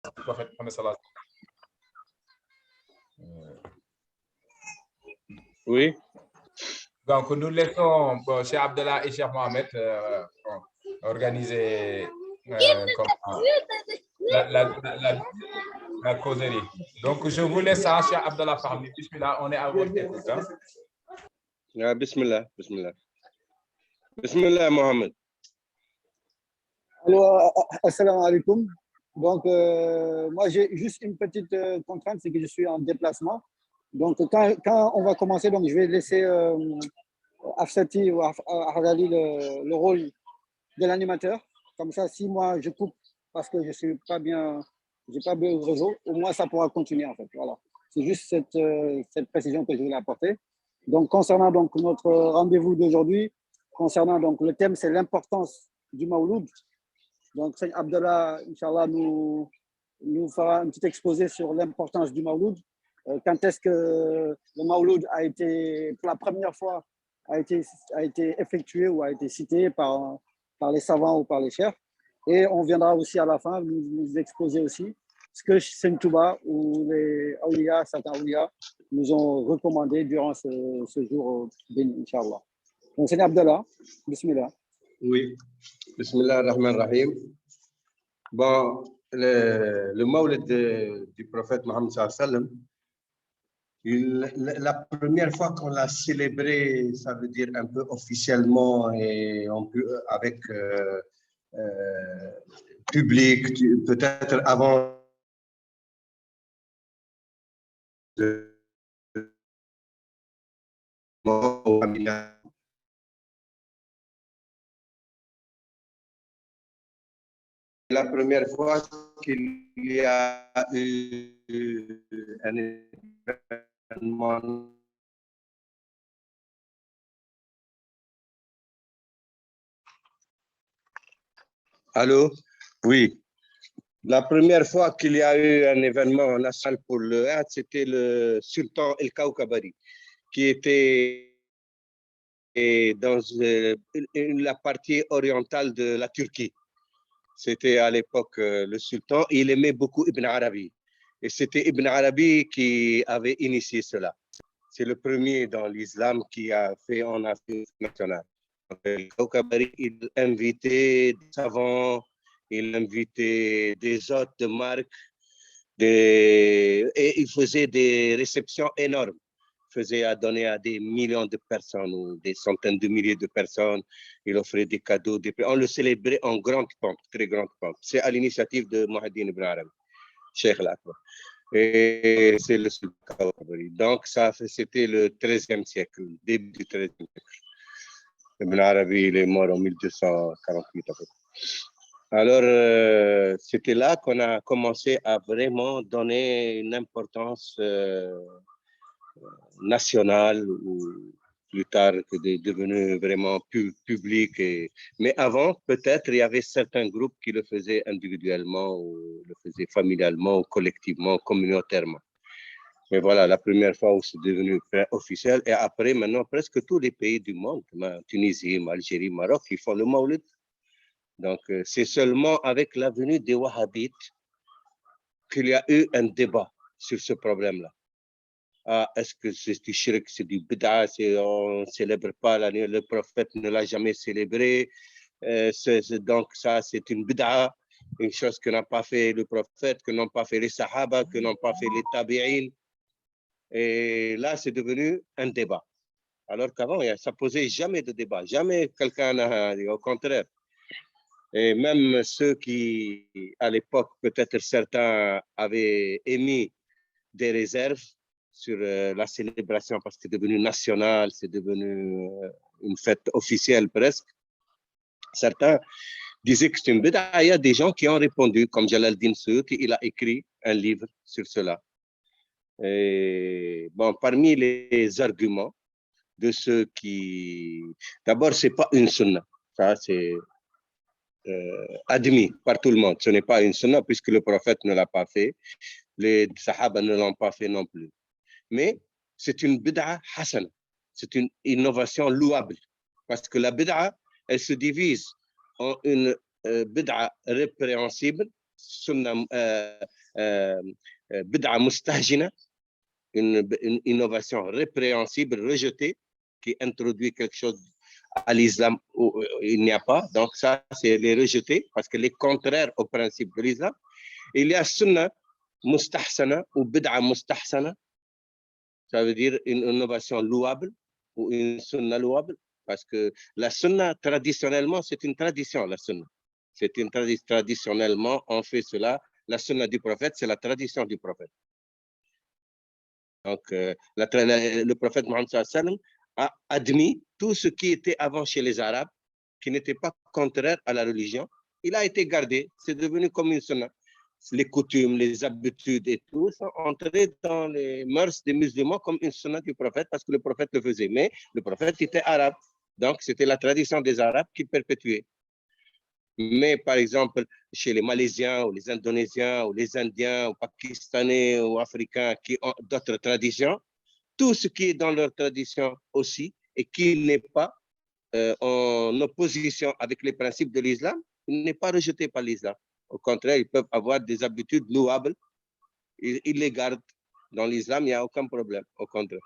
du prophète Mohammed sallallahu alayhi wa sallam. Oui. Donc, nous laissons Cheikh Abdallah et Cheikh Mohamed organiser la causerie. Donc, je vous laisse, Cheikh Abdallah, parler. Bismillah, on est à votre écoute. Bismillah, bismillah. Bismillah, Mohamed. Alors, assalamu alaikum. Donc, moi, j'ai juste une petite contrainte, c'est que je suis en déplacement. Donc, quand on va commencer, donc, je vais laisser Afsati ou Harali le rôle de l'animateur. Comme ça, si moi, je coupe parce que je ne suis pas bien, je n'ai pas bien le réseau, au moins, ça pourra continuer, en fait. Voilà. C'est juste cette précision que je voulais apporter. Donc, concernant donc, notre rendez-vous d'aujourd'hui, concernant donc, le thème, c'est l'importance du Mawloud. Donc, Seigneur Abdallah, Inch'Allah, nous fera un petit exposé sur l'importance du Mawloud. Quand est-ce que le Mawloud a été, pour la première fois, a été effectué ou a été cité par les savants ou par les chefs. Et on viendra aussi à la fin nous exposer aussi ce que Seigne Touba ou les awliya, certains awliya, nous ont recommandé durant ce jour béni, Inch'Allah. Donc, Seigneur Abdallah, bismillah. Oui, bismillah ar-Rahman ar-Rahim. Bon, le Mawlid du prophète Mohammed sallallahu alayhi wa sallam, la première fois qu'on l'a célébré, ça veut dire un peu officiellement et on peut, avec public, peut-être avant la première fois qu'il y a eu un événement Allô? Oui. La première fois qu'il y a eu un événement national pour le Had, c'était le sultan El Kaukabari, qui était dans la partie orientale de la Turquie. C'était à l'époque le sultan. Il aimait beaucoup Ibn Arabi. Et c'était Ibn Arabi qui avait initié cela. C'est le premier dans l'islam qui a fait en Afrique nationale. El Kaukabari, il invitait des savants, il invitait des hôtes de marque, et il faisait des réceptions énormes. Il faisait à donner à des millions de personnes ou des centaines de milliers de personnes. Il offrait des cadeaux. On le célébrait en grande pompe, très grande pompe. C'est à l'initiative de Muhaddin Ibn Arabi, Cheikh al-Akbar. Et c'est le sultan. Donc, c'était le XIIIe siècle, début du XIIIe siècle. Ibn Arabi, il est mort en 1248 à peu près. Alors, c'était là qu'on a commencé à vraiment donner une importance nationale, ou plus tard que devenu vraiment public. Mais avant, peut-être, il y avait certains groupes qui le faisaient individuellement, ou le faisaient familialement, ou collectivement, communautairement. Mais voilà, la première fois où c'est devenu officiel. Et après, maintenant, presque tous les pays du monde, Tunisie, Algérie, Maroc, ils font le Mawlid. Donc, c'est seulement avec la venue des Wahhabites qu'il y a eu un débat sur ce problème-là. Est-ce que c'est du shirk, c'est du bid'a, on ne célèbre pas l'année, le prophète ne l'a jamais célébré. Donc, ça, c'est une bid'a, une chose que n'a pas fait le prophète, que n'ont pas fait les sahaba, que n'ont pas fait les tabi'in. Et là, c'est devenu un débat. Alors qu'avant, ça ne posait jamais de débat. Jamais quelqu'un n'a dit, au contraire. Et même ceux qui, à l'époque, peut-être certains avaient émis des réserves sur la célébration parce que c'est devenu national, c'est devenu une fête officielle presque. Certains disaient que c'est une bid'a. Il y a des gens qui ont répondu, comme Jalal-Din Suyuti, il a écrit un livre sur cela. Et bon, parmi les arguments de ceux qui... D'abord, ce n'est pas une sunna. Ça, c'est admis par tout le monde. Ce n'est pas une sunna puisque le prophète ne l'a pas fait. Les sahaba ne l'ont pas fait non plus. Mais c'est une bid'a hasana. C'est une innovation louable. Parce que la bid'a, elle se divise en une bid'a répréhensible, sunna bid'a mustahjina, une innovation répréhensible, rejetée, qui introduit quelque chose à l'islam où il n'y a pas. Donc ça, c'est les rejeter parce qu'elle est contraire au principe de l'islam. Il y a sunna mustahsana ou bid'a mustahsana. Ça veut dire une innovation louable ou une sunna louable. Parce que la sunna, traditionnellement, c'est une tradition, la sunna. C'est une tradition. Traditionnellement, on fait cela. La sunna du prophète, c'est la tradition du prophète. Donc, le prophète Mohammed a admis tout ce qui était avant chez les Arabes, qui n'était pas contraire à la religion. Il a été gardé. C'est devenu comme une sunna. Les coutumes, les habitudes et tout sont entrés dans les mœurs des musulmans comme une sunna du prophète parce que le prophète le faisait. Mais le prophète était arabe. Donc, c'était la tradition des Arabes qui perpétuait. Mais par exemple, chez les Malaisiens ou les Indonésiens ou les Indiens ou Pakistanais ou Africains qui ont d'autres traditions, tout ce qui est dans leur tradition aussi et qui n'est pas en opposition avec les principes de l'islam, n'est pas rejeté par l'islam. Au contraire, ils peuvent avoir des habitudes louables. Ils les gardent. Dans l'islam, il n'y a aucun problème. Au contraire.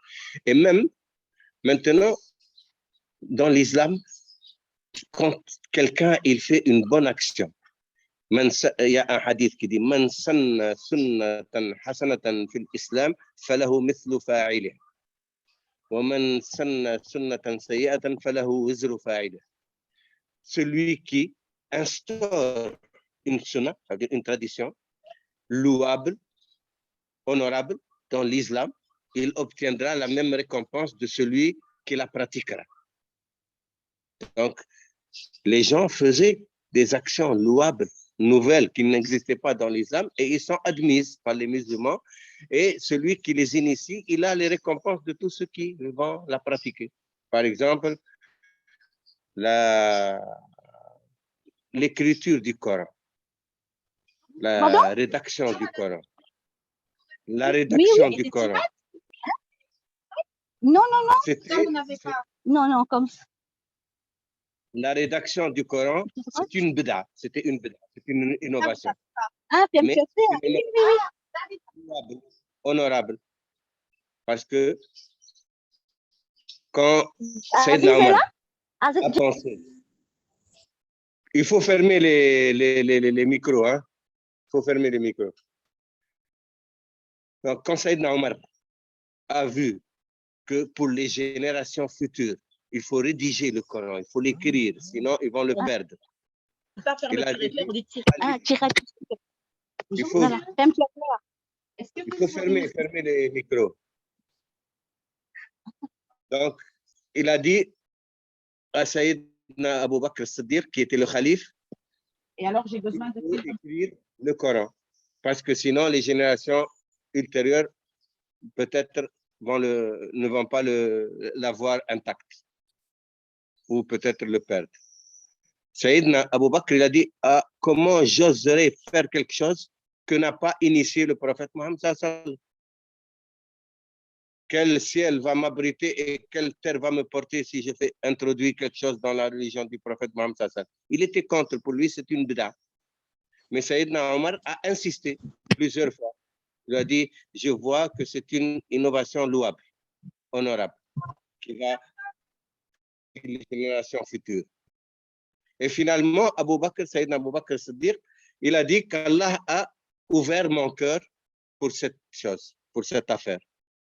Et même maintenant, dans l'islam, quand quelqu'un il fait une bonne action, il y a un hadith qui dit Man sanna sunnatan hasanatan fil islam falahu mithlu fa'ilih wa man sanna sunnatan sayyi'atan falahu wizru fa'ilih. Celui qui instaure une sunna, ça veut dire une tradition louable, honorable dans l'islam, il obtiendra la même récompense de celui qui la pratiquera. Donc, les gens faisaient des actions louables, nouvelles, qui n'existaient pas dans l'islam, et ils sont admises par les musulmans. Et celui qui les initie, il a les récompenses de tous ceux qui vont la pratiquer. Par exemple, l'écriture du Coran, la rédaction du Coran. La rédaction du Coran. Non, non, non. Ça, vous n'avez pas. Non, non, comme ça. La rédaction du Coran, c'est une bid'a, c'était une bid'a, c'est une innovation. Ah, mais oui, oui. Honorable. Parce que quand Sayyidina Omar a pensé, il faut fermer les micros, hein? Il faut fermer les micros. Donc, quand Sayyidina Omar a vu que pour les générations futures, il faut rédiger le Coran, il faut l'écrire, sinon ils vont le perdre. Il a dit, il faut fermer les micros. Donc, il a dit à Sayyidina Abu Bakr as-Siddiq, qui était le calife, et alors j'ai besoin d'écrire le Coran, parce que sinon les générations ultérieures peut-être ne vont pas l'avoir intact, ou peut-être le perdre. Sayyidina Abu Bakr, il a dit, comment j'oserais faire quelque chose que n'a pas initié le prophète Mohammed sallallahu alayhi wa sallam? Quel ciel va m'abriter et quelle terre va me porter si je fais introduire quelque chose dans la religion du prophète Mohammed sallallahu alayhi wa sallam? Il était contre, pour lui c'est une bid'a. Mais Sayyidina Omar a insisté plusieurs fois. Il a dit, je vois que c'est une innovation louable, honorable, qui va les générations futures. Et finalement, Sayyidina Abu Bakr Siddiq, il a dit qu'Allah a ouvert mon cœur pour cette chose, pour cette affaire.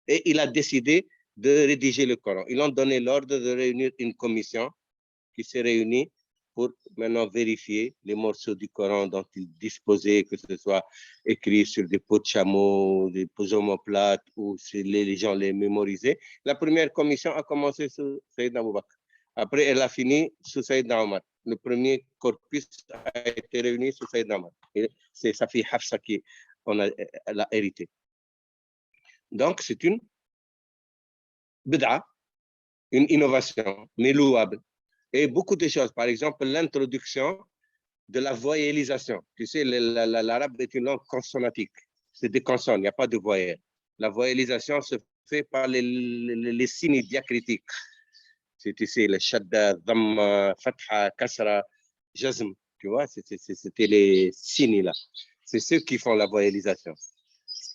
Et il a décidé de rédiger le Coran. Ils ont donné l'ordre de réunir une commission qui s'est réunie pour maintenant vérifier les morceaux du Coran dont ils disposaient, que ce soit écrit sur des peaux de chameau, des peaux omoplates, ou si les gens les mémorisaient. La première commission a commencé sous Sayyidina Abu Bakr. Après, elle a fini sous Sayyidina Omar. Le premier corpus a été réuni sous Sayyidina Omar. C'est sa fille Hafsa qui l'a hérité. Donc, c'est une bid'a, une innovation, mais louable. Et beaucoup de choses, par exemple, l'introduction de la voyellisation. Tu sais, l'arabe est une langue consonnatique. C'est des consonnes, il n'y a pas de voyelle. La voyellisation se fait par les signes diacritiques. Tu sais, le shadda, dhamma, fatha, kasra, jazm. Tu vois, c'était les signes là. C'est ceux qui font la voyalisation.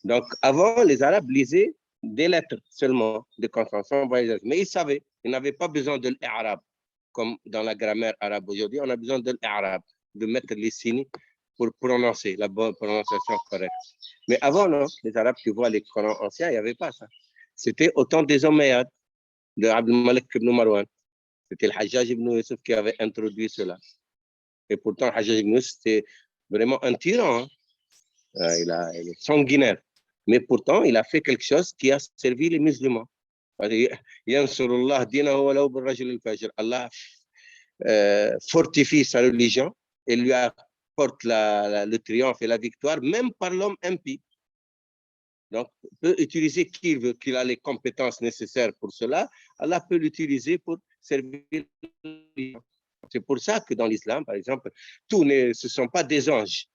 Donc, avant, les Arabes lisaient des lettres seulement de compréhension voyalisation. Mais ils savaient, ils n'avaient pas besoin de l'arabe. Comme dans la grammaire arabe aujourd'hui, on a besoin de l'arabe, de mettre les signes pour prononcer la bonne prononciation correcte. Mais avant, non, les Arabes, tu vois, les Corans anciens, il n'y avait pas ça. C'était au temps des Omeyyades, de Abd al-Malik ibn Marwan. C'était le Hajjaj ibn Yusuf qui avait introduit cela. Et pourtant, Hajjaj ibn Yusuf, c'était vraiment un tyran. Hein. Il est sanguinaire. Mais pourtant, il a fait quelque chose qui a servi les musulmans. Allah fortifie sa religion et lui apporte le triomphe et la victoire, même par l'homme impie. Donc, peut utiliser qui veut, qu'il a les compétences nécessaires pour cela, Allah peut l'utiliser pour servir. C'est pour ça que dans l'islam, par exemple, ce ne sont pas des anges.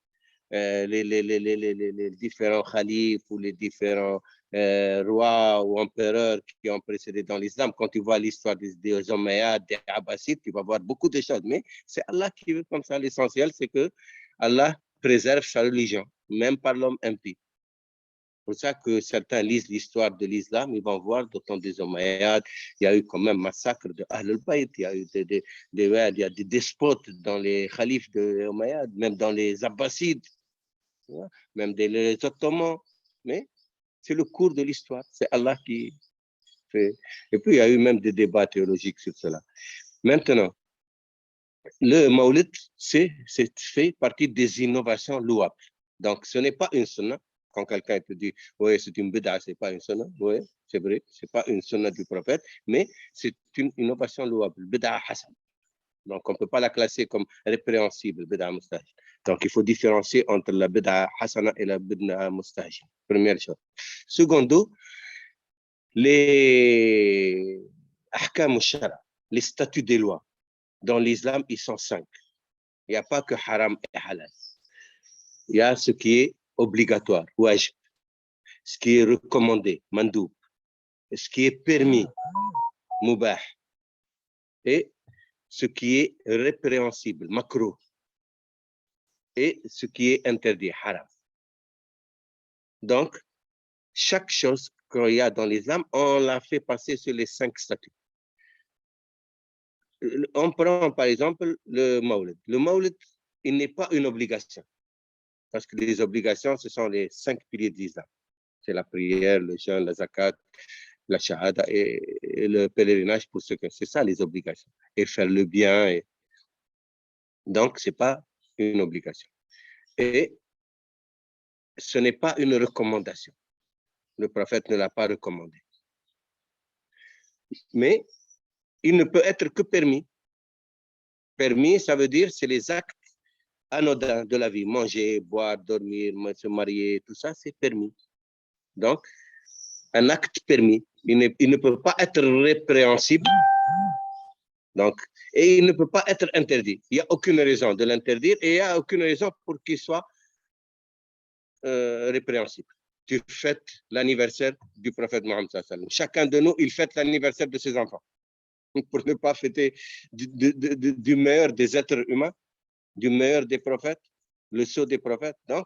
Les différents khalifes ou les différents rois ou empereurs qui ont précédé dans l'islam, quand tu vois l'histoire des Omeyyades, des Abbasides, tu vas voir beaucoup de choses. Mais c'est Allah qui veut comme ça. L'essentiel, c'est que Allah préserve sa religion, même par l'homme impie. C'est pour ça que certains lisent l'histoire de l'islam, ils vont voir au temps des Omeyyades, il y a eu quand même massacre de Ahl al-Bayt, il y a eu des despotes dans les khalifes de Omeyyades, même dans les Abbasides, même les Ottomans. Mais c'est le cours de l'histoire, c'est Allah qui fait. Et puis il y a eu même des débats théologiques sur cela. Maintenant, le Maulid, c'est fait partie des innovations louables. Donc, ce n'est pas une sunna. Quand quelqu'un te dit, oui, c'est une bid'a, ce n'est pas une sunna. Oui, c'est vrai, ce n'est pas une sunna du prophète, mais c'est une innovation louable. Bid'a hasan. Donc, on ne peut pas la classer comme répréhensible, bid'a mustahil. Donc, il faut différencier entre la bid'a hasana et la bid'a mustahil. Première chose. Secondo, les ahkam al-shara, les statuts des lois. Dans l'islam, ils sont 5. Il n'y a pas que haram et halal. Il y a ce qui est obligatoire, wajib, ce qui est recommandé, mandoub, ce qui est permis, mubah, et ce qui est répréhensible, makruh, et ce qui est interdit, haram. Donc, chaque chose qu'il y a dans l'islam, on l'a fait passer sur les 5 statuts. On prend par exemple le Maulid. Le Maulid, il n'est pas une obligation. Parce que les obligations, ce sont les 5 piliers de l'islam. C'est la prière, le jeûne, la zakat, la shahada et le pèlerinage pour ceux que c'est ça les obligations. Et faire le bien. Donc, ce n'est pas une obligation. Et ce n'est pas une recommandation. Le prophète ne l'a pas recommandé. Mais il ne peut être que permis. Permis, ça veut dire c'est les actes anodins de la vie. Manger, boire, dormir, se marier, tout ça, c'est permis. Donc, un acte permis. Il ne peut pas être répréhensible. Donc, et il ne peut pas être interdit. Il n'y a aucune raison de l'interdire et il n'y a aucune raison pour qu'il soit répréhensible. Tu fêtes l'anniversaire du prophète Mohammed sallallahu alayhi wa sallam. Chacun de nous, il fête l'anniversaire de ses enfants. Pour ne pas fêter du meilleur des êtres humains, du meilleur des prophètes, le sceau des prophètes. Donc,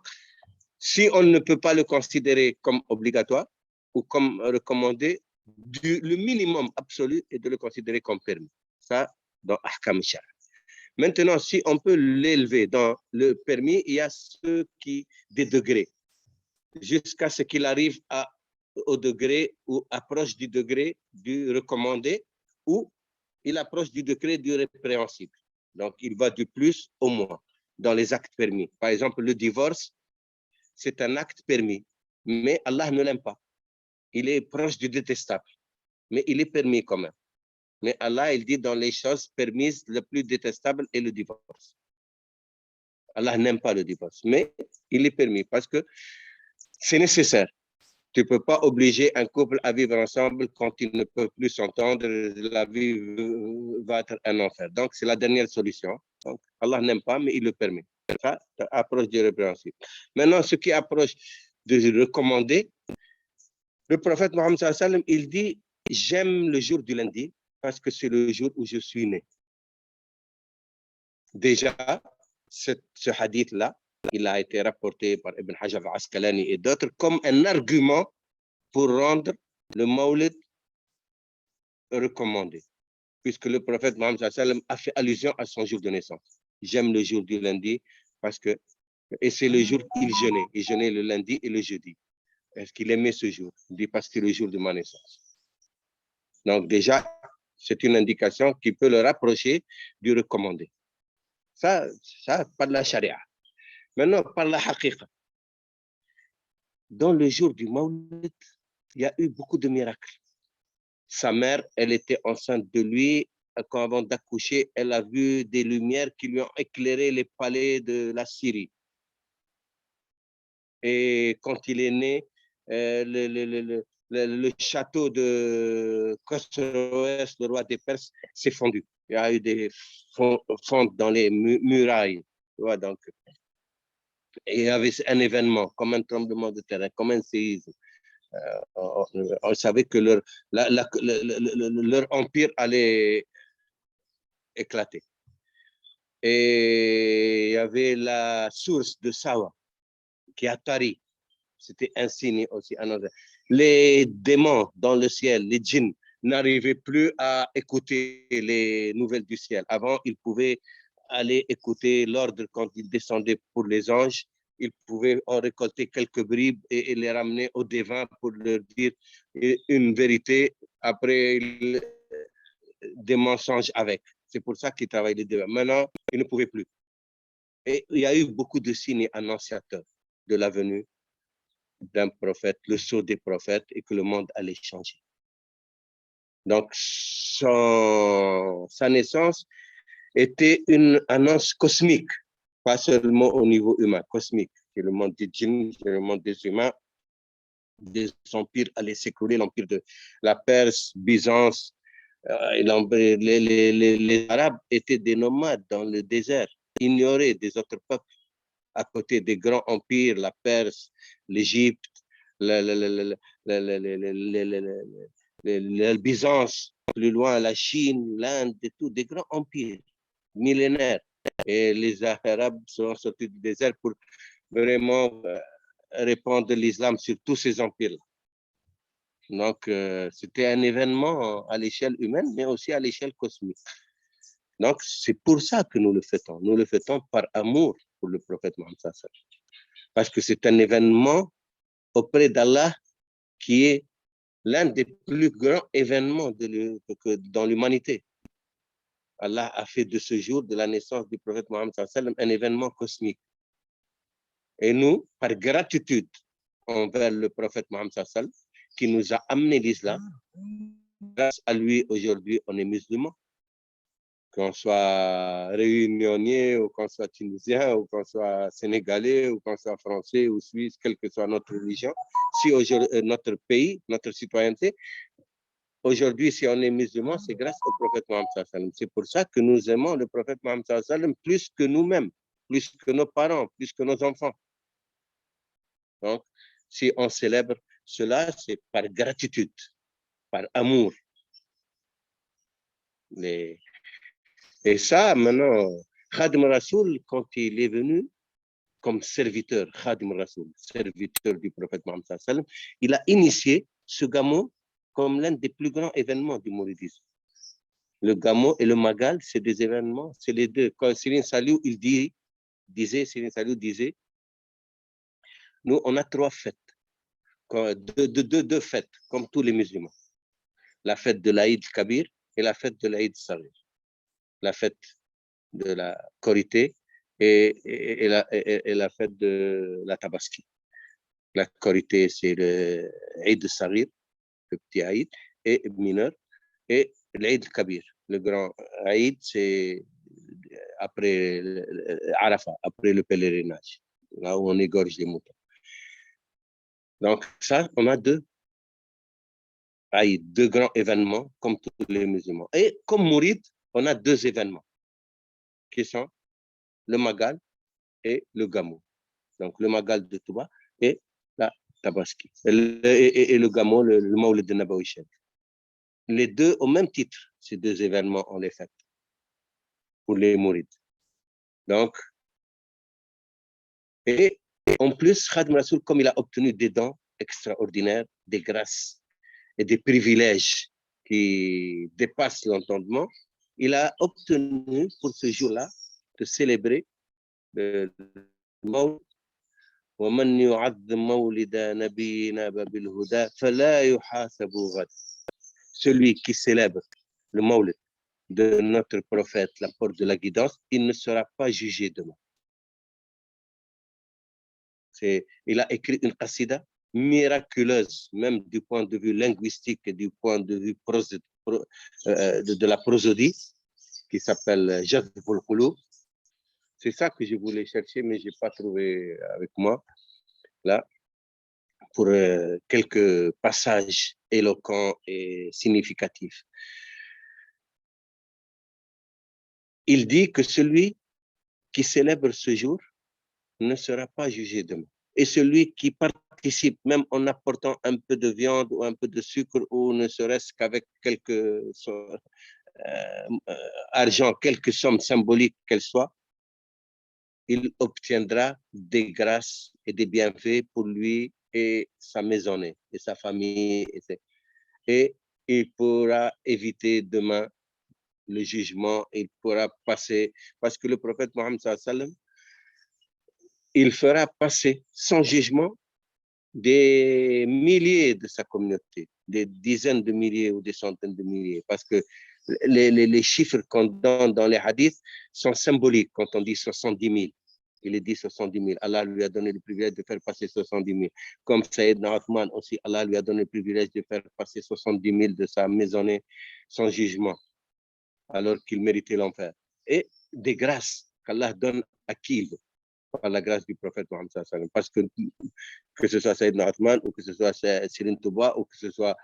si on ne peut pas le considérer comme obligatoire ou comme recommandé, le minimum absolu est de le considérer comme permis. Ça, dans Ahkam Shara. Maintenant, si on peut l'élever dans le permis, il y a des degrés, jusqu'à ce qu'il arrive au degré ou approche du degré du recommandé ou il approche du degré du répréhensible. Donc, il va du plus au moins dans les actes permis. Par exemple, le divorce, c'est un acte permis, mais Allah ne l'aime pas. Il est proche du détestable, mais il est permis quand même. Mais Allah, il dit dans les choses permises, le plus détestable est le divorce. Allah n'aime pas le divorce, mais il est permis parce que c'est nécessaire. Tu ne peux pas obliger un couple à vivre ensemble quand ils ne peuvent plus s'entendre. La vie va être un enfer. Donc, c'est la dernière solution. Donc, Allah n'aime pas, mais il le permet. Ça, approche du répréhensible. Maintenant, ce qui approche de recommander, le prophète Mohammed sallallahu alayhi wa sallam, il dit « J'aime le jour du lundi parce que c'est le jour où je suis né. » Déjà, ce hadith-là, il a été rapporté par Ibn Hajar al-Asqalani et d'autres comme un argument pour rendre le Maulid recommandé, puisque le prophète Mohammed sallam a fait allusion à son jour de naissance. J'aime le jour du lundi parce que, et c'est le jour qu'il jeûnait. Il jeûnait le lundi et le jeudi. Est-ce qu'il aimait ce jour? Il dit parce que c'est le jour de ma naissance. Donc déjà, c'est une indication qui peut le rapprocher du recommandé. Ça par la charia. Maintenant, par la haqiqa. Dans le jour du Maulid, il y a eu beaucoup de miracles. Sa mère, elle était enceinte de lui. Quand avant d'accoucher, elle a vu des lumières qui lui ont éclairé les palais de la Syrie. Et quand il est né, le château de Khosroès, le roi des Perses, s'est fondu. Il y a eu des fentes dans les murailles. Donc, il y avait un événement, comme un tremblement de terre, comme un séisme. On savait que leur empire allait éclater. Et il y avait la source de Sawa qui a tari. C'était un signe aussi. Les démons dans le ciel, les djinns, n'arrivaient plus à écouter les nouvelles du ciel. Avant, ils pouvaient aller écouter l'ordre quand il descendait pour les anges. Ils pouvaient en récolter quelques bribes et les ramener au devin pour leur dire une vérité. Après, des mensonges avec. C'est pour ça qu'ils travaillent les devins. Maintenant, ils ne pouvaient plus. Et il y a eu beaucoup de signes annonciateurs de la venue d'un prophète, le sceau des prophètes, et que le monde allait changer. Donc, sa naissance était une annonce cosmique, pas seulement au niveau humain, cosmique. C'est le monde des djinns, c'est le monde des humains. Des empires allaient s'écrouler, l'empire de la Perse, Byzance. Les Arabes étaient des nomades dans le désert, ignorés des autres peuples, à côté des grands empires, la Perse, l'Égypte, la Byzance, plus loin la Chine, l'Inde, et tout, des grands empires millénaires. Et les Arabes sont sortis du désert pour vraiment répandre l'islam sur tous ces empires-là. Donc, c'était un événement à l'échelle humaine, mais aussi à l'échelle cosmique. Donc, c'est pour ça que nous le fêtons. Nous le fêtons par amour pour le prophète Mohammed sallallahu alayhi wa sallam. Parce que c'est un événement auprès d'Allah qui est l'un des plus grands événements dans l'humanité. Allah a fait de ce jour de la naissance du prophète Mohammed sallallahu alayhi wa sallam un événement cosmique. Et nous, par gratitude envers le prophète Mohammed sallallahu alayhi wa sallam, qui nous a amené l'islam, grâce à lui, aujourd'hui, on est musulmans. Qu'on soit réunionnais, ou qu'on soit tunisien, ou qu'on soit sénégalais, ou qu'on soit français ou suisse, quelle que soit notre religion, si aujourd'hui notre pays, notre citoyenneté, aujourd'hui, si on est musulman, c'est grâce au prophète Mohammed sallallahu alayhi wa sallam. C'est pour ça que nous aimons le prophète Mohammed sallallahu alayhi wa sallam plus que nous-mêmes, plus que nos parents, plus que nos enfants. Donc, si on célèbre cela, c'est par gratitude, par amour. Et ça, maintenant, Khadim Rasoul, quand il est venu comme serviteur, Khadim Rasoul, serviteur du prophète Mohammed sallallahu alayhi wa sallam, il a initié ce Gamo comme l'un des plus grands événements du mouridisme. Le Gamo et le Magal, c'est des événements, c'est les deux. Quand Serigne Saliou, Serigne Saliou disait, nous, on a 3 fêtes, deux fêtes, comme tous les musulmans. La fête de l'Aïd Kabir et la fête de l'Aïd Saghir. La fête de la Korité et la fête de la Tabaski. La Korité, c'est le Aïd Saghir, le petit Aïd, et mineur, et l'Aïd Kabir, le grand Aïd, c'est après Arafat, après le pèlerinage, là où on égorge les moutons. Donc ça, on a 2 Aïd, 2 grands événements, comme tous les musulmans. Et comme Mourid, on a 2 événements, qui sont le Magal et le Gamo. Donc le Magal de Touba et la Tabaski. Et le Gamo, le Maulid de Nabawi Sharif. Les 2 au même titre, ces 2 événements, on les fête pour les Mourides. Donc, Et en plus, Khadim Rasoul, comme il a obtenu des dons extraordinaires, des grâces et des privilèges qui dépassent l'entendement, il a obtenu pour ce jour-là de célébrer le Maulid. ومن يعظم مولد نبينا بالهدى فلا يحاسب غدا. Celui qui célèbre le Maulid de notre prophète, la porte de la guidance, il ne sera pas jugé demain. Il a écrit une qasida miraculeuse, même du point de vue linguistique et du point de vue de la prosodie, qui s'appelle Jazbul Qulub. C'est ça que je voulais chercher, mais je n'ai pas trouvé avec moi, là, pour quelques passages éloquents et significatifs. Il dit que celui qui célèbre ce jour ne sera pas jugé demain. Et celui qui participe, même en apportant un peu de viande ou un peu de sucre, ou ne serait-ce qu'avec quelques argent, quelques sommes symboliques qu'elles soient, il obtiendra des grâces et des bienfaits pour lui et sa maisonnée, et sa famille. Et il pourra éviter demain le jugement, il pourra passer, parce que le prophète Mohammed sallallahu alayhi wa sallam, il fera passer sans jugement des milliers de sa communauté, des dizaines de milliers ou des centaines de milliers, parce que les chiffres qu'on donne dans les hadiths sont symboliques. Quand on dit 70 000, il est dit 70 000. Allah lui a donné le privilège de faire passer 70 000. Comme Sayyidna Othman aussi, Allah lui a donné le privilège de faire passer 70 000 de sa maisonnée sans jugement, alors qu'il méritait l'enfer. Et des grâces qu'Allah donne à qui il veut, par la grâce du prophète Mohammed sallallahu alayhi wa sallam. Parce que ce soit Sayyidna Othman, ou que ce soit Sirin Touba, ou que ce soit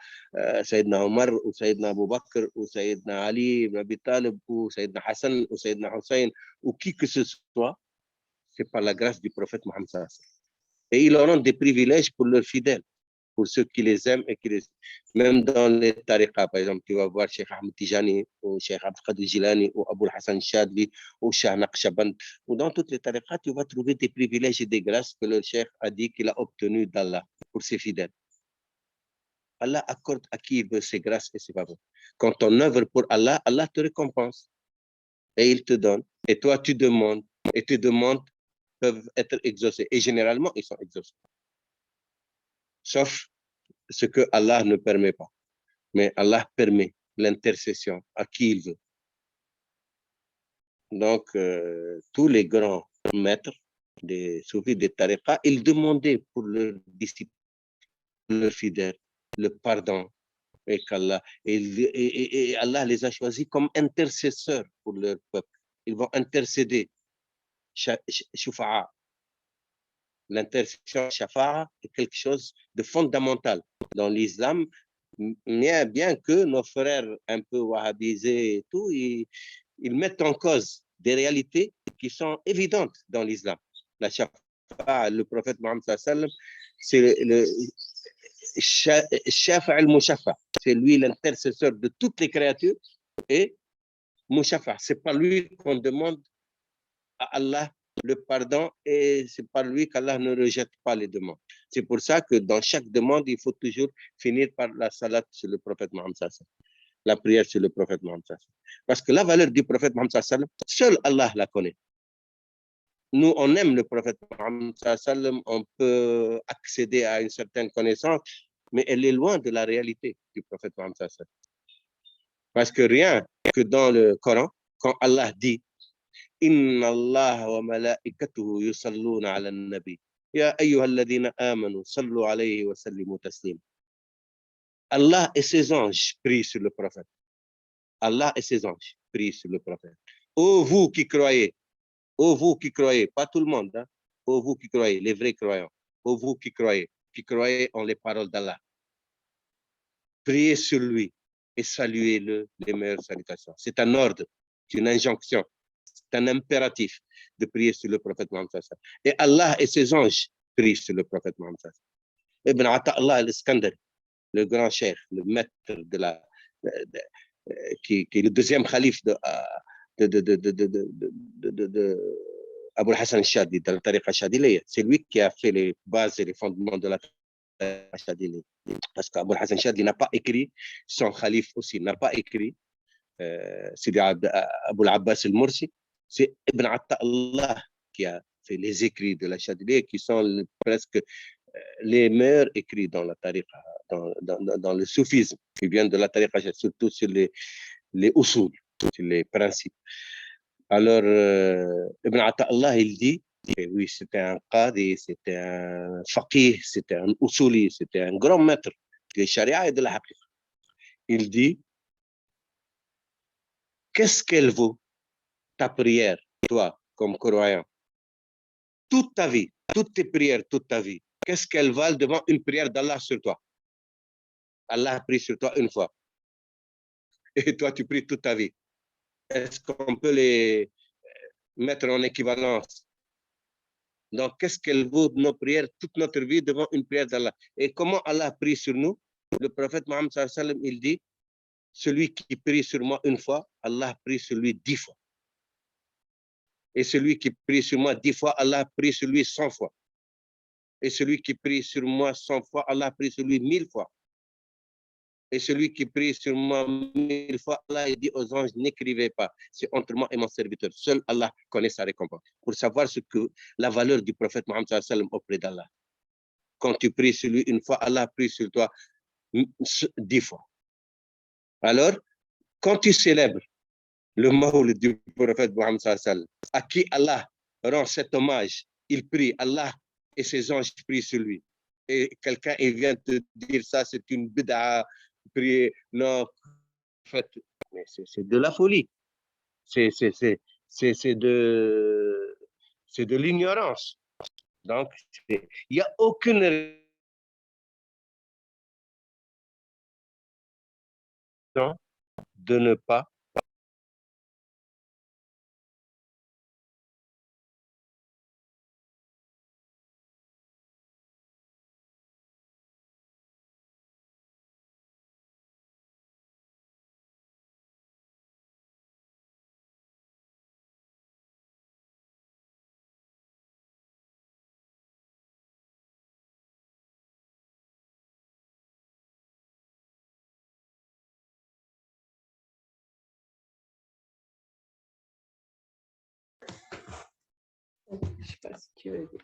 Sayyidna Omar, ou Sayyidna Abu Bakr, ou Sayyidna Ali ibn Abi Talib, ou Sayyidna Hassan, ou Sayyidna Hussein, ou qui que ce soit, c'est par la grâce du prophète Mohammed sallallahu alayhi wa sallam. Et ils auront des privilèges pour leurs fidèles, pour ceux qui les aiment et qui les... Même dans les tariqas, par exemple, tu vas voir Cheikh Ahmed Tijani, ou Cheikh Abdul Qadir Jilani, ou Abul Hassan Chadli, ou Cheikh Naqshband, ou dans toutes les tariqas, tu vas trouver des privilèges et des grâces que le Cheikh a dit qu'il a obtenu d'Allah pour ses fidèles. Allah accorde à qui il veut ses grâces et ses faveurs. Quand on œuvre pour Allah, Allah te récompense et il te donne. Et toi, tu demandes, et tes demandes peuvent être exaucées. Et généralement, ils sont exaucés. Sauf ce que Allah ne permet pas. Mais Allah permet l'intercession à qui il veut. Donc, tous les grands maîtres des soufis, des tariqas, ils demandaient pour leurs disciples, leurs fidèles, le pardon. Et Allah les a choisis comme intercesseurs pour leur peuple. Ils vont intercéder. Shufa'a. L'intercession shafa'a est quelque chose de fondamental dans l'islam, bien que nos frères un peu wahhabisés et tout, ils mettent en cause des réalités qui sont évidentes dans l'islam. La shafa'a, le prophète Mohammed sallallahu alayhi wa sallam, c'est le shafa' al-mushafa', c'est lui l'intercesseur de toutes les créatures, et mushafa', c'est par lui qu'on demande à Allah le pardon, et c'est par lui qu'Allah ne rejette pas les demandes. C'est pour ça que dans chaque demande, il faut toujours finir par la salat sur le prophète Mohammed sallallahu alayhi wa sallam, la prière sur le prophète Mohammed sallallahu alayhi wa sallam. Parce que la valeur du prophète Mohammed sallallahu alayhi wa sallam, seul Allah la connaît. Nous, on aime le prophète Mohammed sallallahu alayhi wa sallam, on peut accéder à une certaine connaissance, mais elle est loin de la réalité du prophète Mohammed sallallahu alayhi wa sallam. Parce que rien que dans le Coran, quand Allah dit إن الله وملائكته يصلون على النبي يا أيها الذين آمنوا صلوا عليه وسلموا تسليما. Allah et ses anges prient sur le prophète. Allah et ses anges prient sur le prophète. Ô vous qui croyez, pas tout le monde, hein? Ô vous qui croyez, les vrais croyants, ô vous qui croyez en les paroles d'Allah, priez sur lui et saluez-le les meilleures salutations. C'est un ordre, c'est une injonction. C'est un impératif de prier sur le prophète Mohammed sallallahu alayhi wa sallam. Et Allah et ses anges prient sur le prophète Mohammed sallallahu alayhi wa sallam. Ibn Ata'Allah al-Iskandari, le grand cheikh, le maître de la, qui est le deuxième calife Abul Hassan Shadi, dans la tariqa Shadiliya. C'est lui qui a fait les bases et les fondements de la tariqa Shadiliya. Parce qu'Abul Hassan Shadi n'a pas écrit, son calife aussi n'a pas écrit, Sidi Abul Abbas al-Mursi. C'est Ibn Atta'Allah qui a fait les écrits de la Shadiliya, qui sont presque les meilleurs écrits dans la tariqa, dans le soufisme, qui viennent de la tariqa, surtout sur les usul, sur les principes. Alors, Ibn Atta'Allah, il dit, oui, c'était un qadi, c'était un faqih, c'était un usuli, c'était un grand maître de charia et de la haqiqa. Il dit, qu'est-ce qu'elle vaut, ta prière, toi, comme croyant, toute ta vie, toutes tes prières, toute ta vie, qu'est-ce qu'elles valent devant une prière d'Allah sur toi? Allah a pris sur toi une fois. Et toi, tu pries toute ta vie. Est-ce qu'on peut les mettre en équivalence? Donc, qu'est-ce qu'elle vaut nos prières, toute notre vie devant une prière d'Allah? Et comment Allah a pris sur nous? Le prophète Mohammed sallallahu alayhi wa sallam, il dit, celui qui prie sur moi une fois, Allah a pris sur lui 10 fois. Et celui qui prie sur moi 10 fois, Allah a pris sur lui 100 fois. Et celui qui prie sur moi 100 fois, Allah a pris sur lui 1000 fois. Et celui qui prie sur moi 1000 fois, Allah dit aux anges, n'écrivez pas. C'est entre moi et mon serviteur. Seul Allah connaît sa récompense. Pour savoir ce que la valeur du prophète Mohammed sallallahu alayhi wa sallam auprès d'Allah. Quand tu pries sur lui une fois, Allah prie sur toi 10 fois. Alors, quand tu célèbres le Mawlid du prophète Mohammed sallallahu alayhi wa sallam, à qui Allah rend cet hommage, il prie, Allah et ses anges prient sur lui. Et quelqu'un vient te dire ça, c'est une bid'a, prier, non, en fait, c'est de la folie. C'est de l'ignorance. Donc, il n'y a aucune raison de ne pas Je sais pas si tu veux dire.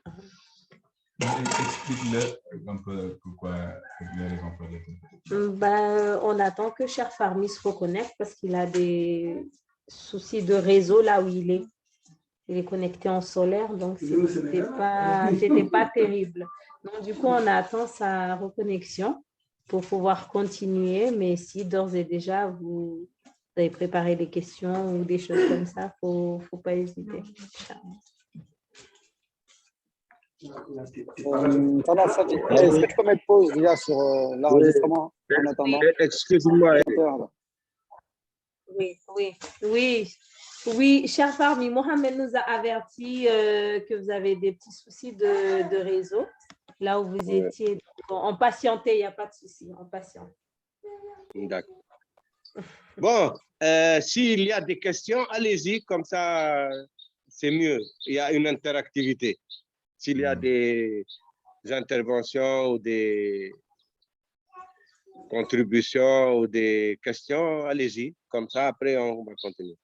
Explique-le un peu pourquoi les raisons pour lesquelles. Ben, on attend que Cher Farmi se reconnecte parce qu'il a des soucis de réseau là où il est. Il est connecté en solaire, donc c'était pas terrible. Donc, du coup, on attend sa reconnexion pour pouvoir continuer. Mais si d'ores et déjà, vous avez préparé des questions ou des choses comme ça, faut pas hésiter. Est-ce que tu peux mettre pause déjà sur l'enregistrement en attendant? Excuse-moi. Oui, cher Farmi, Mohamed nous a averti que vous avez des petits soucis de réseau, là où vous étiez. En patienté, il n'y a pas de souci, en patiente. D'accord. Bon, s'il y a des questions, allez-y, comme ça, c'est mieux. Il y a une interactivité. S'il y a des interventions ou des contributions ou des questions, allez-y. Comme ça, après, on va continuer.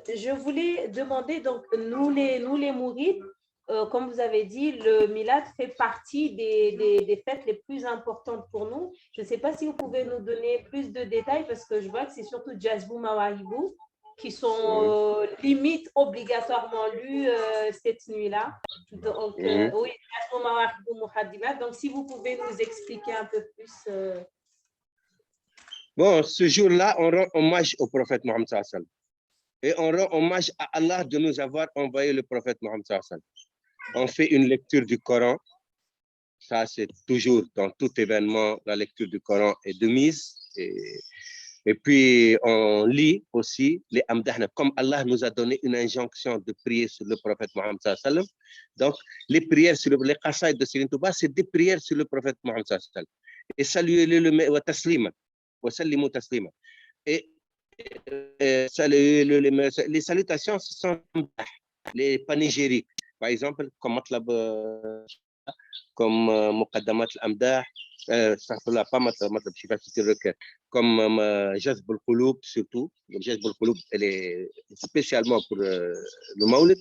Je voulais demander, donc, nous les mourides, comme vous avez dit, le Milad fait partie des fêtes les plus importantes pour nous. Je ne sais pas si vous pouvez nous donner plus de détails parce que je vois que c'est surtout Jazbou Mawahibou qui sont limite obligatoirement lus cette nuit-là. Donc, oui, Jazbou Mawahibou Muhaddimat. Donc, si vous pouvez nous expliquer un peu plus. Bon, ce jour-là, on rend hommage au prophète Mohammed sallallahu alayhi wa sallam. Et on rend hommage à Allah de nous avoir envoyé le prophète Mohammed sallallahu alayhi wa sallam. On fait une lecture du Coran. Ça, c'est toujours dans tout événement, la lecture du Coran est de mise. Et puis, on lit aussi les Amdahna. Comme Allah nous a donné une injonction de prier sur le prophète Mohammed sallallahu alayhi wa sallam. Donc, les prières sur les qasaïd de Serigne Touba, c'est des prières sur le prophète Mohammed sallallahu alayhi wa sallam. Et saluez-le wa taslima. Wa sallimu taslima. Et les salutations, ce sont les panégyriques. Par exemple, comme Matlab, comme Muqaddamat al-Amdah, pas Matlab, je sais pas si c'est le cas, comme Jazb al-Qulub, surtout. Jazb al-Qulub, elle est spécialement pour le Maulid.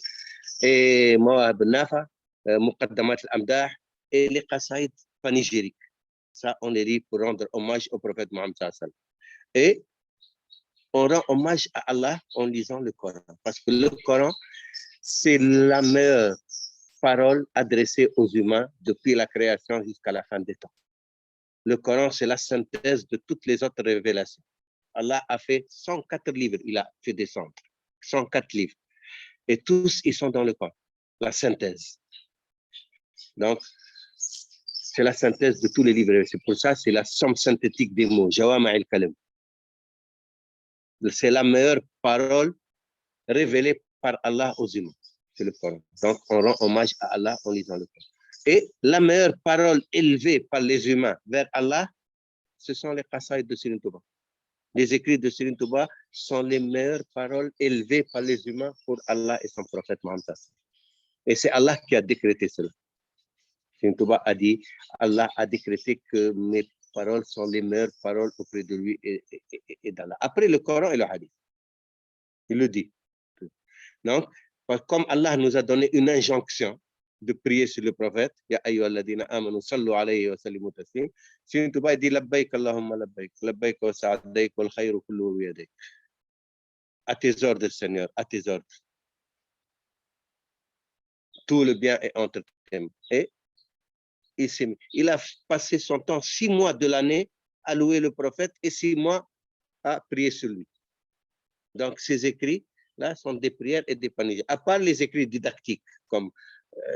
Et Mawahib al-Nafa, Muqaddamat al-Amdah et les qasaïd panégyriques. Ça, on les lit pour rendre hommage au prophète Mohammed sallallahu alayhi wa sallam. Et on rend hommage à Allah en lisant le Coran. Parce que le Coran, c'est la meilleure parole adressée aux humains depuis la création jusqu'à la fin des temps. Le Coran, c'est la synthèse de toutes les autres révélations. Allah a fait 104 livres, il a fait descendre 104 livres. Et tous, ils sont dans le Coran, la synthèse. Donc, c'est la synthèse de tous les livres. C'est pour ça, c'est la somme synthétique des mots. Jawama al-Kalam. C'est la meilleure parole révélée par Allah aux humains. C'est le Coran. Donc, on rend hommage à Allah en lisant le Coran. Et la meilleure parole élevée par les humains vers Allah, ce sont les qasaïd de Serigne Touba. Les écrits de Serigne Touba sont les meilleures paroles élevées par les humains pour Allah et son prophète Mohammed. Et c'est Allah qui a décrété cela. Serigne Touba a dit, Allah a décrété que mes paroles sont les meilleures paroles auprès de lui et d'Allah. Après le Coran et le Hadith. Il le dit. Donc, comme Allah nous a donné une injonction de prier sur le prophète, Ya ayyuhalladhina amanu sallu alayhi wa sallimu taslim, Serigne Touba dit labbayk Allahumma labbayk, labbayk wa sa'adayk wal khayru kulluhu bi yadayk. À tes ordres, Seigneur, à tes ordres. Tout le bien est entre tes mains. Et il a passé son temps 6 mois de l'année à louer le prophète et 6 mois à prier sur lui. Donc, ces écrits-là sont des prières et des panégyriques. À part les écrits didactiques, comme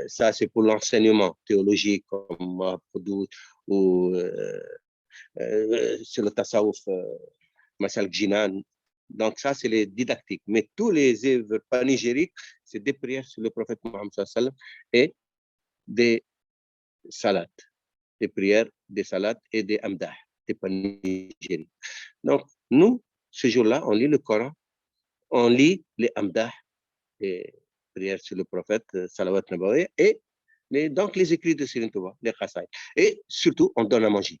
ça, c'est pour l'enseignement théologique, comme Hudud, ou sur le Tasawuf, Masal Jinan. Donc, ça, c'est les didactiques. Mais tous les œuvres panégyriques, c'est des prières sur le prophète Mohammed sallallahu alayhi wa sallam et des salats, des prières, des salats et des amdah, des panégyriques. Donc, nous, ce jour-là, on lit le Coran, on lit les amdah, les prières sur le prophète, salawat nabawi, et donc les écrits de Serigne Touba, les qasaïd. Et surtout, on donne à manger.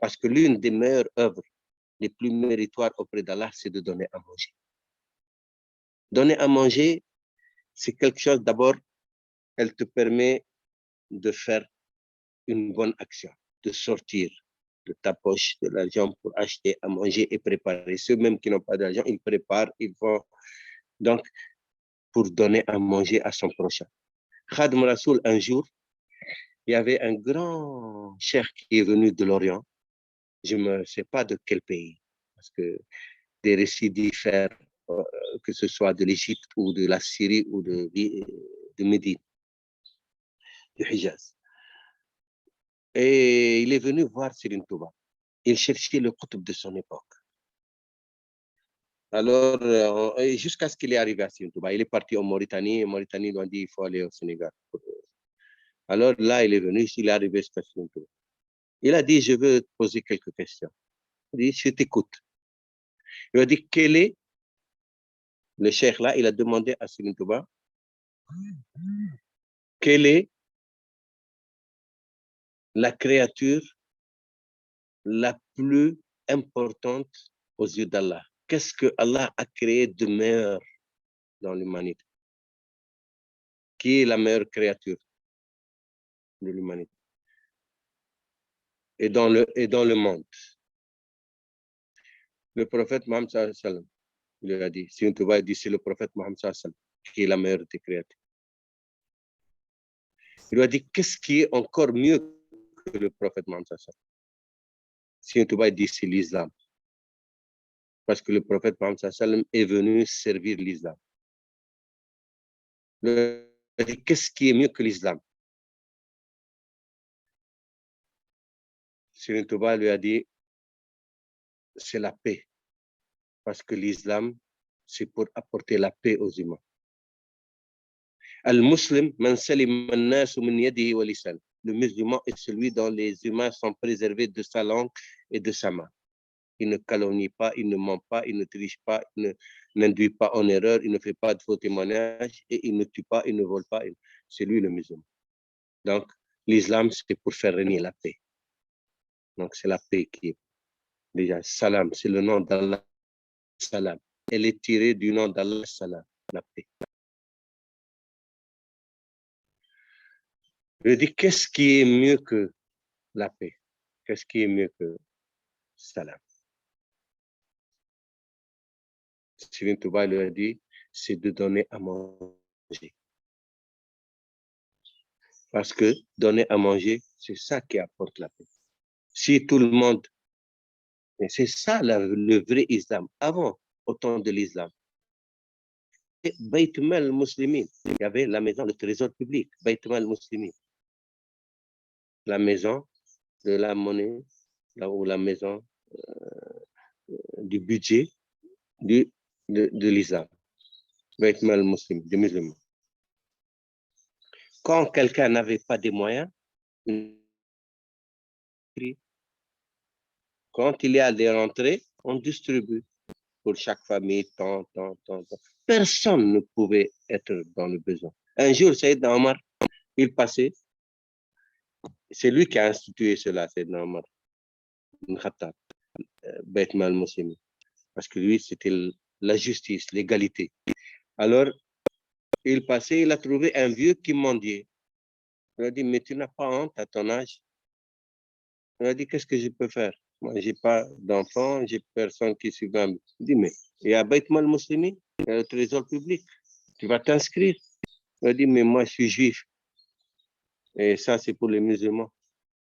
Parce que l'une des meilleures œuvres, les plus méritoires auprès d'Allah, c'est de donner à manger. Donner à manger, c'est quelque chose, d'abord, elle te permet de faire une bonne action, de sortir de ta poche de l'argent pour acheter à manger et préparer. Ceux même qui n'ont pas d'argent, ils préparent, ils vont donc pour donner à manger à son prochain. Khadim Rasoul, un jour, il y avait un grand cheikh qui est venu de l'Orient. Je ne sais pas de quel pays, parce que des récits diffèrent, que ce soit de l'Égypte ou de la Syrie ou de Médine, du Hijaz. Et il est venu voir Serigne Touba. Il cherchait le qutb de son époque. Alors, jusqu'à ce qu'il est arrivé à Serigne Touba, il est parti en Mauritanie. En Mauritanie, ils lui ont dit qu'il faut aller au Sénégal. Alors là, il est venu, il est arrivé jusqu'à Serigne Touba. Il a dit, je veux te poser quelques questions. Il dit, je t'écoute. Il a dit, quel est le cheikh là? Il a demandé à Serigne Touba, quelle est la créature la plus importante aux yeux d'Allah? Qu'est-ce que Allah a créé de meilleur dans l'humanité? Qui est la meilleure créature de l'humanité? Et dans le monde. Le prophète Mohammed sallallahu alayhi wa sallam, il lui a dit, si tu vas dire, c'est le prophète Mohammed sallallahu alayhi wa sallam qui est la meilleure des créatures. Il lui a dit, qu'est-ce qui est encore mieux que le prophète Mohammed sallallahu alayhi wa sallam? Si tu vas dire, c'est l'islam. Parce que le prophète Mohammed sallallahu alayhi wa sallam est venu servir l'islam. Il a dit, qu'est-ce qui est mieux que l'islam? Serigne Touba lui a dit, c'est la paix. Parce que l'islam, c'est pour apporter la paix aux humains. Al-Muslim, man salim an-nas min yadihi wa lisan. Le musulman est celui dont les humains sont préservés de sa langue et de sa main. Il ne calomnie pas, il ne ment pas, il ne triche pas, il n'induit pas en erreur, il ne fait pas de faux témoignages et il ne tue pas, il ne vole pas. C'est lui le musulman. Donc, l'islam, c'est pour faire régner la paix. Donc, c'est la paix qui est déjà. Salam, c'est le nom d'Allah. Salam. Elle est tirée du nom d'Allah, salam, la paix. Je dis, qu'est-ce qui est mieux que la paix? Qu'est-ce qui est mieux que salam? Sivin Touba lui a dit, c'est de donner à manger. Parce que donner à manger, c'est ça qui apporte la paix. Si tout le monde, et c'est ça le vrai islam, avant, au temps de l'islam. Bayt Mal Muslimin, il y avait la maison, le trésor public, Bayt Mal Muslimin. La maison de la monnaie, là où la maison du budget de l'islam, Bayt Mal Muslim, des musulmans. Quand quelqu'un n'avait pas de moyens, quand il y a des rentrées, on distribue pour chaque famille, tant. Personne ne pouvait être dans le besoin. Un jour, Sayyidna Omar, il passait, c'est lui qui a institué cela, Sayyidna Omar, Khattab, Bayt Mal Muslim, parce que lui, c'était la justice, l'égalité. Alors, il passait, il a trouvé un vieux qui mendiait. Il a dit, mais tu n'as pas honte à ton âge? Il a dit, qu'est-ce que je peux faire? Moi, je n'ai pas d'enfant, j'ai personne qui subvient. Il dit, mais il y a Bayt Mal Muslimi, il y a le trésor public, tu vas t'inscrire. Il a dit, mais moi, je suis juif. Et ça, c'est pour les musulmans.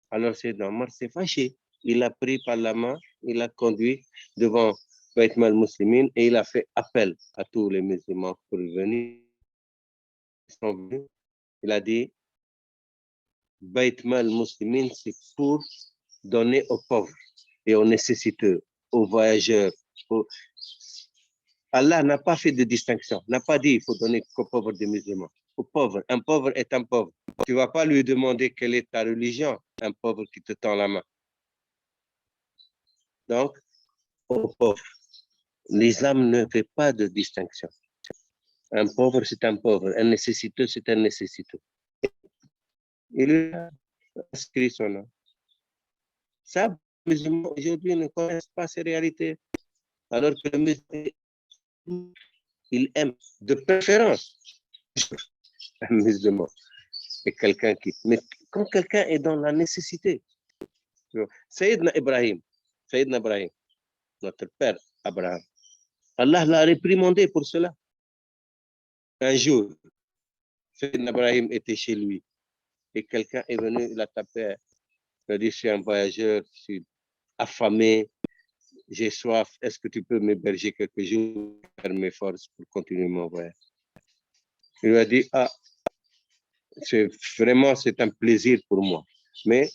Alors, Sayyidna Omar s'est fâché. Il a pris par la main, il a conduit devant Bayt Mal Muslimin et il a fait appel à tous les musulmans pour venir. Ils sont venus. Il a dit, Bayt Mal Muslimin, c'est pour donner aux pauvres et aux nécessiteux, aux voyageurs. Allah n'a pas fait de distinction, n'a pas dit qu'il faut donner qu'aux pauvres des musulmans. Aux pauvres, un pauvre est un pauvre. Tu ne vas pas lui demander quelle est ta religion, un pauvre qui te tend la main. Donc, aux pauvres. L'islam ne fait pas de distinction. Un pauvre, c'est un pauvre. Un nécessiteux, c'est un nécessiteux. Il a inscrit son nom. Ça, les musulmans aujourd'hui ne connaissent pas ces réalités. Alors que le musulman, il aime de préférence un musulman. Et quelqu'un qui. Mais quand quelqu'un est dans la nécessité, Sayyidina Ibrahim, notre père Abraham, Allah l'a réprimandé pour cela. Un jour, Sayyidina Ibrahim était chez lui et quelqu'un est venu, il a tapé, il a dit, je suis un voyageur, je suis affamé, j'ai soif, est-ce que tu peux m'héberger quelques jours, faire mes forces pour continuer mon voyage? Il lui a dit, ah, c'est un plaisir pour moi, mais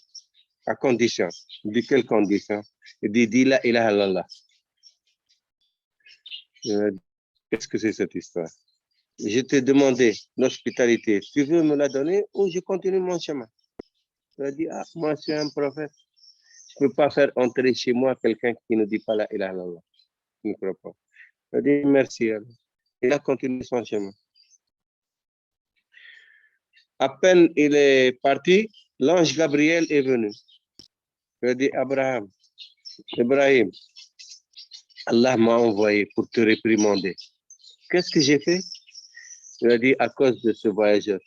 à condition. De quelle condition? Il dit, dis la ilaha illallah. Qu'est-ce que c'est cette histoire? Je t'ai demandé l'hospitalité, tu veux me la donner ou je continue mon chemin? Il a dit, ah, moi je suis un prophète. Je ne peux pas faire entrer chez moi quelqu'un qui ne dit pas la ilaha illallah. Je ne crois pas. Il a dit, merci. Il a continué son chemin. À peine il est parti, l'ange Gabriel est venu. Il a dit, Ibrahim, Allah m'a envoyé pour te réprimander. Qu'est-ce que j'ai fait? Il a dit, à cause de ce voyageur.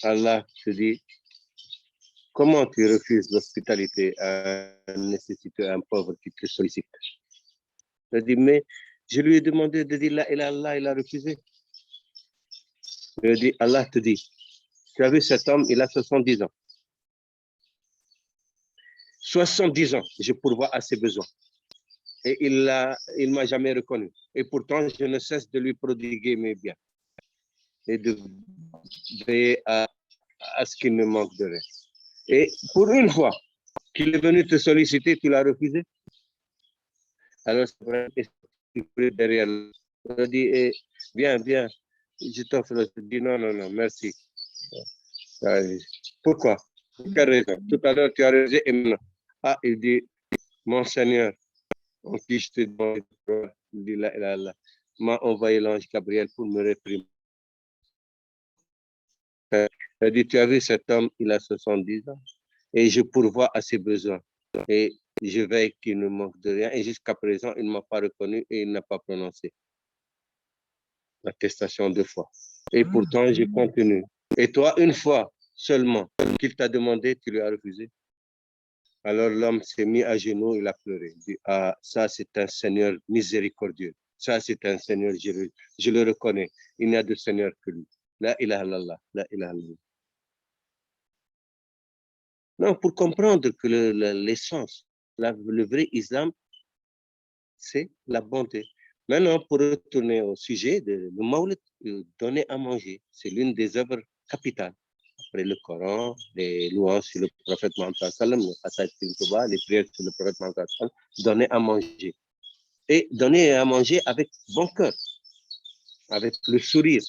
Allah te dit, comment tu refuses l'hospitalité à un nécessiteux, à un pauvre qui te sollicite? Il a dit, mais je lui ai demandé de dire la ilaha illallah, il a refusé. Il a dit, Allah te dit, tu as vu cet homme, il a 70 ans. 70 ans, je pourvois à ses besoins. Et il m'a jamais reconnu. Et pourtant, je ne cesse de lui prodiguer mes biens. Et de veiller à ce qu'il ne manque de rien. Et pour une fois qu'il est venu te solliciter, tu l'as refusé. Alors, c'est vrai, derrière, il a dit, eh, viens, je t'offre. Je dis, non, merci. Pourquoi? Pour quelle raison? Tout à l'heure, tu as refusé et maintenant. Ah, il dit, mon Seigneur, en qui je te demande, il dit, là, m'a envoyé l'ange Gabriel pour me réprimer. Il dit, tu as vu cet homme, il a 70 ans et je pourvois à ses besoins. Et je veille qu'il ne manque de rien. Et jusqu'à présent, il ne m'a pas reconnu et il n'a pas prononcé l'attestation 2 fois. Et pourtant, je continue. Et toi, une fois seulement qu'il t'a demandé, tu lui as refusé. Alors l'homme s'est mis à genoux, il a pleuré. Il dit, ah, ça c'est un Seigneur miséricordieux. Ça c'est un Seigneur, je le reconnais. Il n'y a de Seigneur que lui. La ilaha illallah, la ilaha illallah. Non, pour comprendre que l'essence, le vrai islam, c'est la bonté. Maintenant, pour retourner au sujet de le Maulid, donner à manger, c'est l'une des œuvres capitales. Après le Coran, les louanges sur le prophète Mohammed sallam, les prières sur le prophète Mohammed sallam, donner à manger. Et donner à manger avec bon cœur, avec le sourire,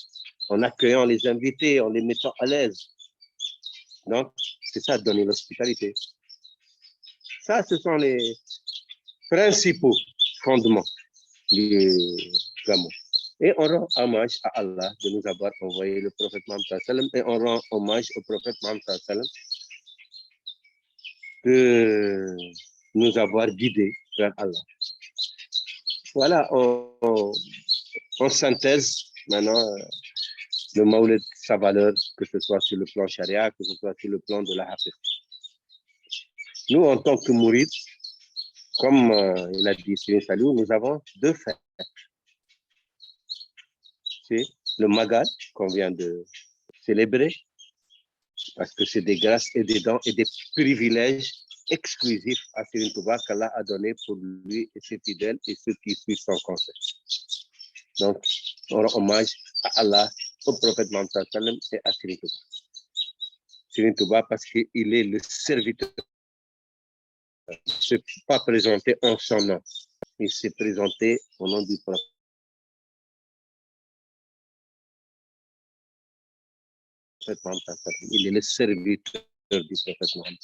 en accueillant les invités, en les mettant à l'aise. Donc, c'est ça, donner l'hospitalité. Ça, ce sont les principaux fondements du Gamou. Et on rend hommage à Allah de nous avoir envoyé le prophète Mohammed sallam, et on rend hommage au prophète Mohammed sallam de nous avoir guidés vers Allah. Voilà, on synthèse maintenant le Maulid, sa valeur, que ce soit sur le plan charia, que ce soit sur le plan de la hafiz. Nous, en tant que mourides, comme il a dit Sérine Saliou, nous avons 2 fêtes. C'est le Magal qu'on vient de célébrer, parce que c'est des grâces et des dons et des privilèges exclusifs à Serigne Touba qu'Allah a donné pour lui et ses fidèles et ceux qui suivent son conseil. Donc, on rend hommage à Allah, au prophète Mohammed sallam et à Serigne Touba. Serigne Touba parce qu'il est le serviteur. Il ne s'est pas présenté en son nom. Il s'est présenté au nom du prophète. Il est le serviteur du prophète Mohammed.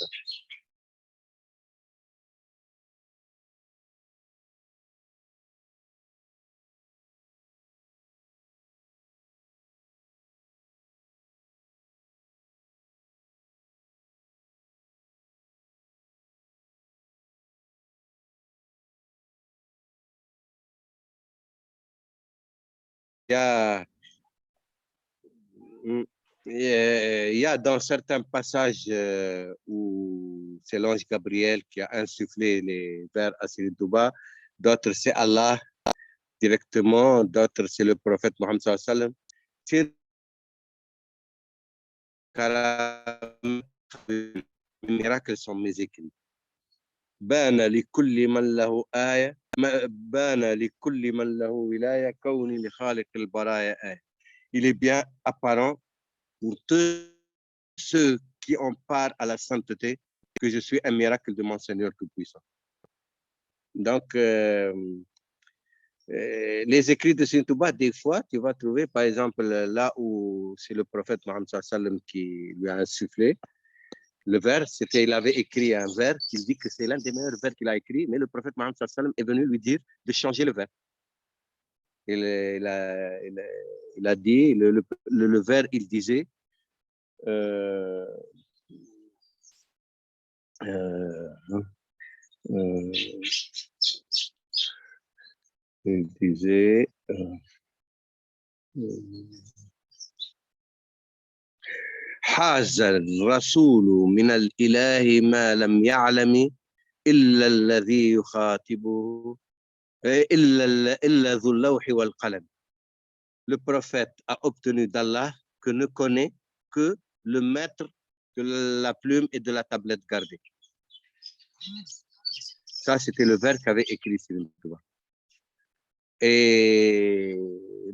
Il y a dans certains passages où c'est l'ange Gabriel qui a insufflé les vers à Serigne Touba, d'autres c'est Allah directement, d'autres c'est le prophète Mohammed sallam. Les miracles sont mes écrits. بان لكل من له آية بان لكل من له ولاية كوني لخالق البرايا آية. Il est bien apparent pour tous ceux qui ont part à la sainteté que je suis un miracle de mon Seigneur Tout-Puissant. Donc, les écrits de Serigne Touba, des fois, tu vas trouver, par exemple, là où c'est le prophète Mohammed sallam qui lui a insufflé le vers, c'était, il avait écrit un vers, il dit que c'est l'un des meilleurs vers qu'il a écrit, mais le prophète Mohammed sallam est venu lui dire de changer le vers. Il a dit, le vers, il disait, il disait حاز الرسول من الإله ما لم يعلم إلا الذي يخاطبه إلا ذو اللوح والقلم. Le prophète a obtenu d'Allah que ne connaît que le maître de la plume et de la tablette gardée. Ça, c'était le vers qu'avait écrit Serigne Touba. Et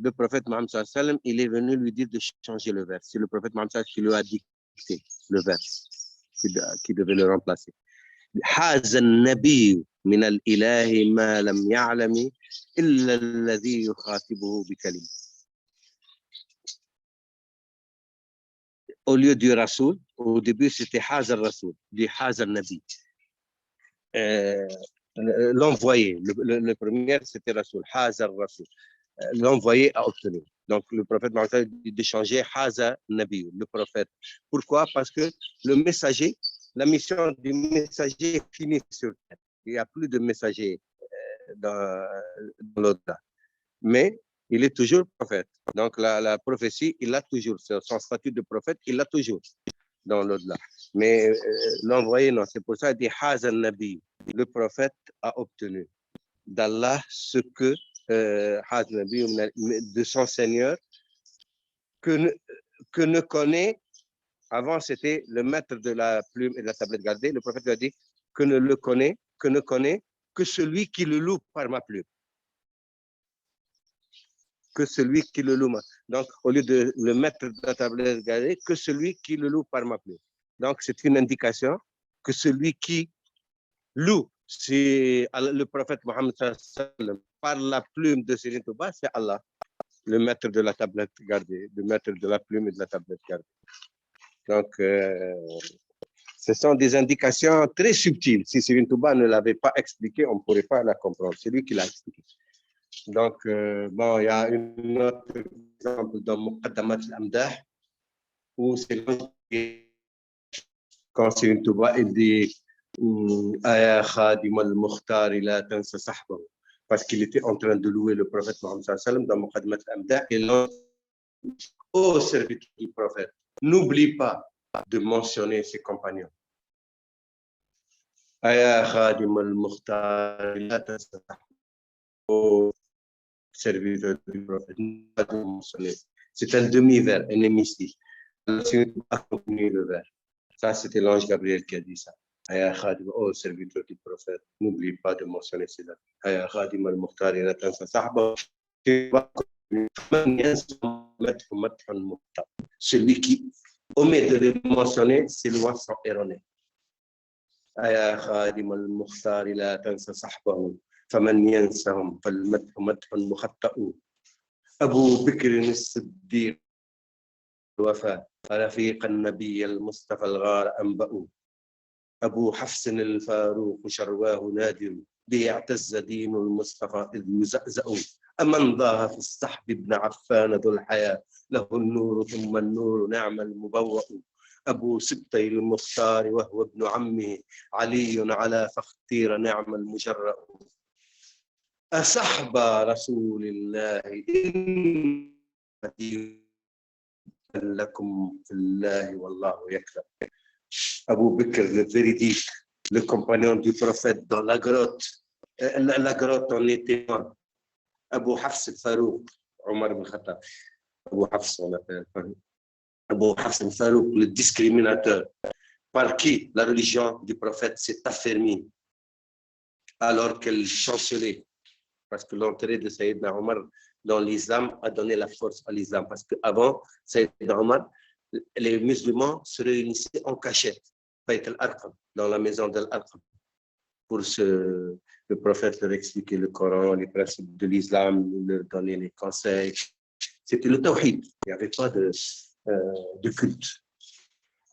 le prophète Mohammed sallam, il est venu lui dire de changer le vers. C'est le prophète Mohammed sallam qui lui a dicté le vers qui devait le remplacer. حاز النبي من الإله ما لم يعلم إلا الذي يخاطبه بكلمة. Au lieu du Rasoul, au début c'était حاز الرسول, du حاز النبي. l'envoyé. Le premier, c'était Rasoul, Hazar Rasoul. L'envoyé a obtenu. Donc, le prophète Mohammed dit de changer Hazar Nabi, le prophète. Pourquoi? Parce que le messager, la mission du messager est finie sur terre. Il n'y a plus de messager dans l'au-delà. Mais il est toujours prophète. Donc, la prophétie, il l'a toujours. Son statut de prophète, il l'a toujours dans l'au-delà. Mais l'envoyé, non. C'est pour ça qu'il dit Hazar Nabi. Le prophète a obtenu d'Allah ce que de son Seigneur que ne connaît, avant c'était le maître de la plume et de la tablette gardée, le prophète lui a dit que ne connaît que celui qui le loue par ma plume. Que celui qui le loue. Donc, au lieu de le maître de la tablette gardée, que celui qui le loue par ma plume. Donc, c'est une indication que celui qui loue, c'est le prophète Mohammed par la plume de Serigne Touba, c'est Allah, le maître de la tablette gardée, le maître de la plume et de la tablette gardée. Donc, ce sont des indications très subtiles. Si Serigne Touba ne l'avait pas expliqué, on ne pourrait pas la comprendre. C'est lui qui l'a expliqué. Donc, bon, il y a un autre exemple dans Muqaddamat al-Amdah, où c'est quand Serigne Touba il dit Aya Khadim al-Mukhtar ila tansa sahbahu, parce qu'il était en train de louer le prophète Mohammed sallam dans Muqaddamat al-Amdah, et là, ô serviteur du prophète, n'oublie pas de mentionner ses compagnons. Aya Khadim al-Mukhtar ila tansa sahbahu, ô serviteur du prophète, n'oublie pas de mentionner. C'est un demi-vers, un hémistiche. C'est le vers. Ça, c'était l'ange Gabriel qui a dit ça. Aya Khadim, oh serviteur du prophète, n'oublie pas de mentionner cela. Aya Khadim al-Mukhtar ila tansa sahbahu. Celui qui omet de le mentionner, ses lois sont erronées. Aya Khadim al-Mukhtar ila tansa sahbahu. فمن ينسهم فالمدح مدح مخطأ أبو بكر الصديق الوفاء رفيق النبي المصطفى الغار أنبأ أبو حفص الفاروق شرواه نادر به اعتز دين المصطفى إذ يزأزأ أمن ضاه في الصحب ابن عفان ذو الحياة له النور ثم النور نعم المبوأ أبو سبطي المختار وهو ابن عمه علي على فاختير نعم المجرأ أصحب رسول الله إن لكم في الله والله يكرم. Abu Bakr, le véridique, le compagnon du prophète dans la grotte en était un. Abu Hafs al-Farouq, Omar ibn Khattab. Abu Hafs, on l'appelle Abu Hafs al-Farouq, le discriminateur, par qui la religion du prophète s'est affermie alors qu'elle chancelait. Parce que l'entrée de Sayyidina Omar dans l'islam a donné la force à l'islam. Parce qu'avant Sayyidina Omar, les musulmans se réunissaient en cachette, dans la maison d'Al-Arqam, pour le prophète leur expliquer le Coran, les principes de l'islam, leur donner les conseils. C'était le tawhid, il n'y avait pas de culte.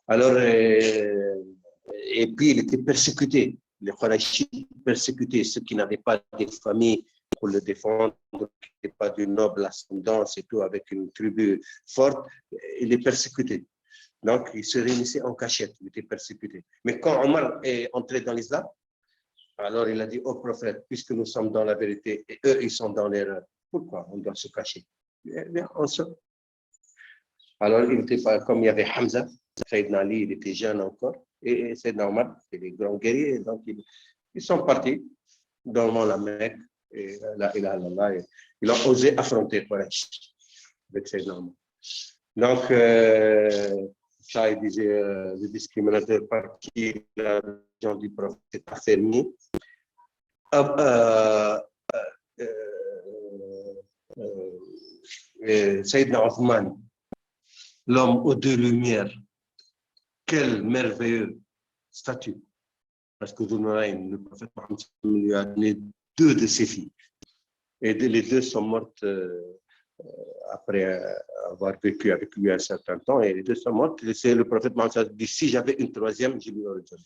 Alors, et puis il était persécuté. Les Qurayshites persécutaient ceux qui n'avaient pas de famille pour le défendre, qui n'étaient pas d'une noble ascendance et tout, avec une tribu forte, il est persécuté. Donc, il se réunissait en cachette, il était persécuté. Mais quand Omar est entré dans l'islam, alors il a dit au prophète, puisque nous sommes dans la vérité et eux, ils sont dans l'erreur, pourquoi on doit se cacher? Bien, on sort. Alors, il était pas, comme il y avait Hamza, Sayyidina Ali, il était jeune encore, et Sayyidina Omar, c'est des grands guerriers, donc ils sont partis dans la Mecque, et là, ils ont osé affronter Quraysh avec Sayyidina Omar. Donc, ça, il disait, le discriminateur par qui la religion du prophète est affermie. Sayyidina Othman, l'homme aux deux lumières, quel merveilleux statut. Parce que le prophète Mohammed lui a donné 2 de ses filles. Et les 2 sont mortes après avoir vécu avec lui un certain temps. Et les 2 sont mortes. C'est le prophète Mohammed dit, si j'avais une 3e, je lui aurais donné.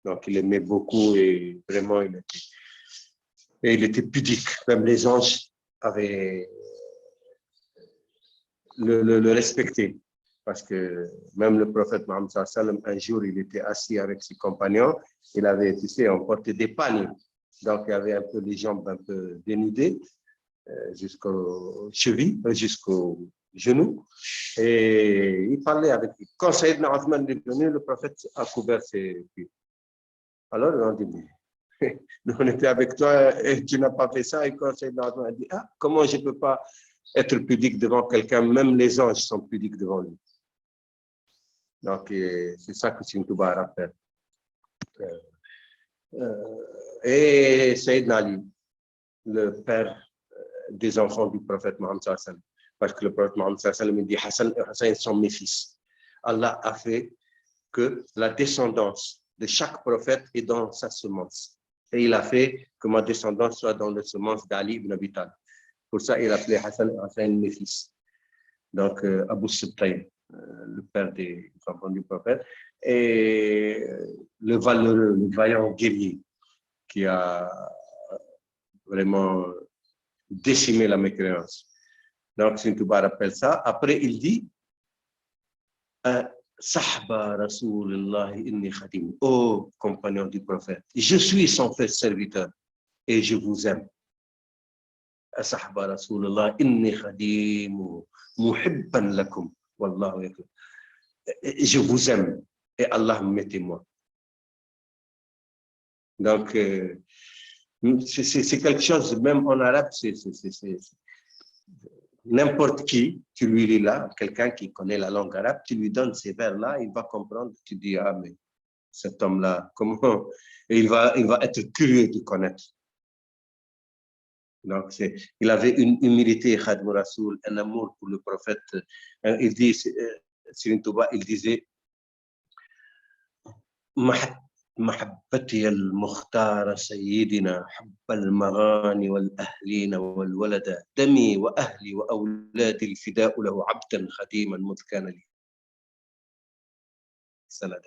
Donc, il aimait beaucoup et vraiment, il était pudique. Même les anges avaient le respectaient. Parce que même le prophète Mohammed sallam, un jour, il était assis avec ses compagnons. Il avait, tu sais, emporté des paniers. Donc, il y avait un peu les jambes un peu dénudées jusqu'aux chevilles, jusqu'aux genoux. Et il parlait avec lui. Quand Sayyidina Othman est venu, le prophète a couvert ses pieds. Alors, on dit, mais nous, on était avec toi et tu n'as pas fait ça. Et quand Sayyidina Othman a dit, ah, comment je ne peux pas être pudique devant quelqu'un, même les anges sont pudiques devant lui. Donc, c'est ça que Sëriñ Touba rappelle. Et Sayyidina Ali, le père des enfants du prophète Mohammed sallallahu alayhi wa sallam, parce que le prophète Mohammed sallallahu alayhi wa sallam dit Hassan et Hussein sont mes fils. Allah a fait que la descendance de chaque prophète est dans sa semence. Et il a fait que ma descendance soit dans la semence d'Ali ibn Abi Talib. Pour ça, il a appelé Hassan et Hussein mes fils. Donc, Abu Subtayn, le père des enfants du prophète, et le valeureux, le vaillant guerrier qui a vraiment décimé la mécréance. Donc, Sëriñ Touba rappelle ça. Après, il dit Sahba Rasulullah inni khadim. Ô compagnon du prophète, je suis son fait serviteur et je vous aime. Sahba Rasulullah inni khadim muhibban lakum. Wallahu yakum. Je vous aime et Allah mettez-moi. Donc, c'est quelque chose, même en arabe, c'est n'importe qui, tu lui lis là, quelqu'un qui connaît la langue arabe, tu lui donnes ces vers-là, il va comprendre, tu dis, ah, mais cet homme-là, comment, et il va être curieux de connaître. Donc, il avait une humilité, Khadim Rasoul, un amour pour le prophète. Il dit, Sëriñ Touba, il disait, محبتي المختار سيدنا حب المغاني والأهلين والولد دمي وأهلي وأولادي الفداء له عبدا خديما مذ كان لي سندا.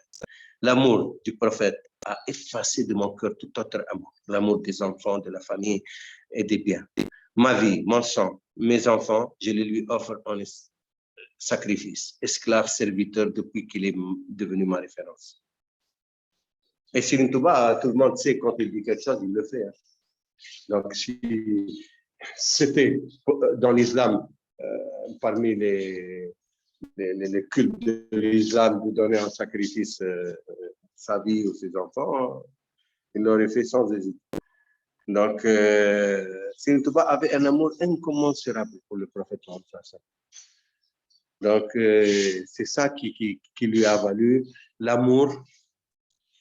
L'amour du prophète a effacé de mon cœur tout autre amour, l'amour des enfants, de la famille et des biens. Ma vie, mon sang, mes enfants, je les lui offre en sacrifice, esclave, serviteur depuis qu'il est devenu ma référence. Et Sëriñ Touba, tout le monde sait quand il dit quelque chose, il le fait. Hein. Donc, si c'était dans l'islam, parmi les cultes de l'islam, de donner en sacrifice sa vie ou ses enfants, il l'aurait fait sans hésiter. Donc, Sëriñ Touba avait un amour incommensurable pour le prophète Mohammed. Donc, c'est ça qui lui a valu l'amour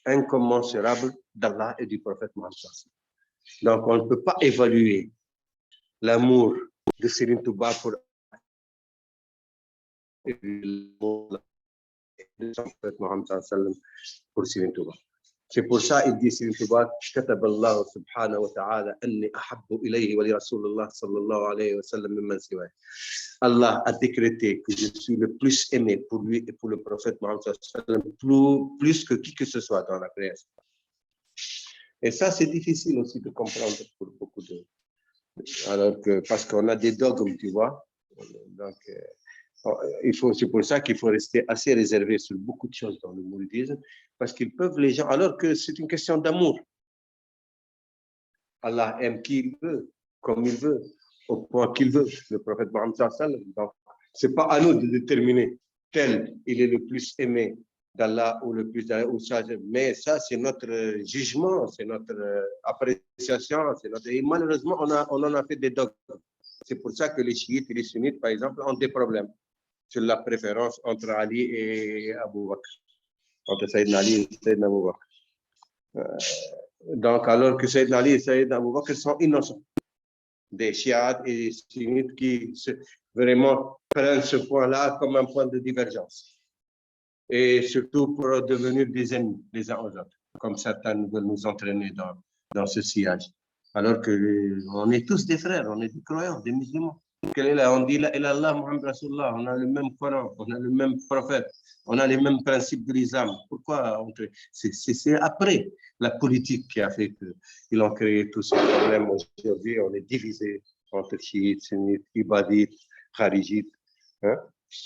incommensurable d'Allah et du prophète Mohammed. Donc, on ne peut pas évaluer l'amour de Sëriñ Touba pour le prophète Mohammed pour Sëriñ Touba. C'est pour ça il dit Sëriñ Touba كتب الله سبحانه وتعالى أني أحب إليه ولرسول الله صلى الله عليه وسلم ممن سواه. Allah a décrété que je suis le plus aimé pour lui et pour le prophète Mohammed plus que qui que ce soit dans la création. Et ça, c'est difficile aussi de comprendre pour beaucoup de... Alors que, parce qu'on a des dogmes, tu vois. Donc, c'est pour ça qu'il faut rester assez réservé sur beaucoup de choses dans le mouridisme, parce qu'ils peuvent, les gens, alors que c'est une question d'amour. Allah aime qui il veut, comme il veut, au point qu'il veut, le prophète Mohammed sallallahu alayhi wa sallam. Donc, c'est pas à nous de déterminer tel il est le plus aimé d'Allah ou le plus ou ça, mais ça c'est notre jugement, c'est notre appréciation, c'est notre... Et malheureusement on en a fait des dogmes. C'est pour ça que les chiites et les sunnites par exemple ont des problèmes sur la préférence entre Ali et Abu Bakr, entre Sayyidina Ali et Sayyidina Abu Bakr. Donc alors que Sayyidina Ali et Sayyidina Abu Bakr sont innocents. Des chiites et des sunnites qui vraiment prennent ce point-là comme un point de divergence. Et surtout pour devenir des ennemis les uns aux autres, comme certains veulent nous entraîner dans ce sillage. Alors qu'on est tous des frères, on est des croyants, des musulmans. On dit la ilaha illallah Muhammad Rasulullah, on a le même Coran, on a le même prophète, on a les mêmes principes de l'islam. Pourquoi c'est après la politique qui a fait qu'ils ont créé tous ces problèmes. Aujourd'hui, on est divisé entre chiites, sunnites, ibadites, kharijites. Hein?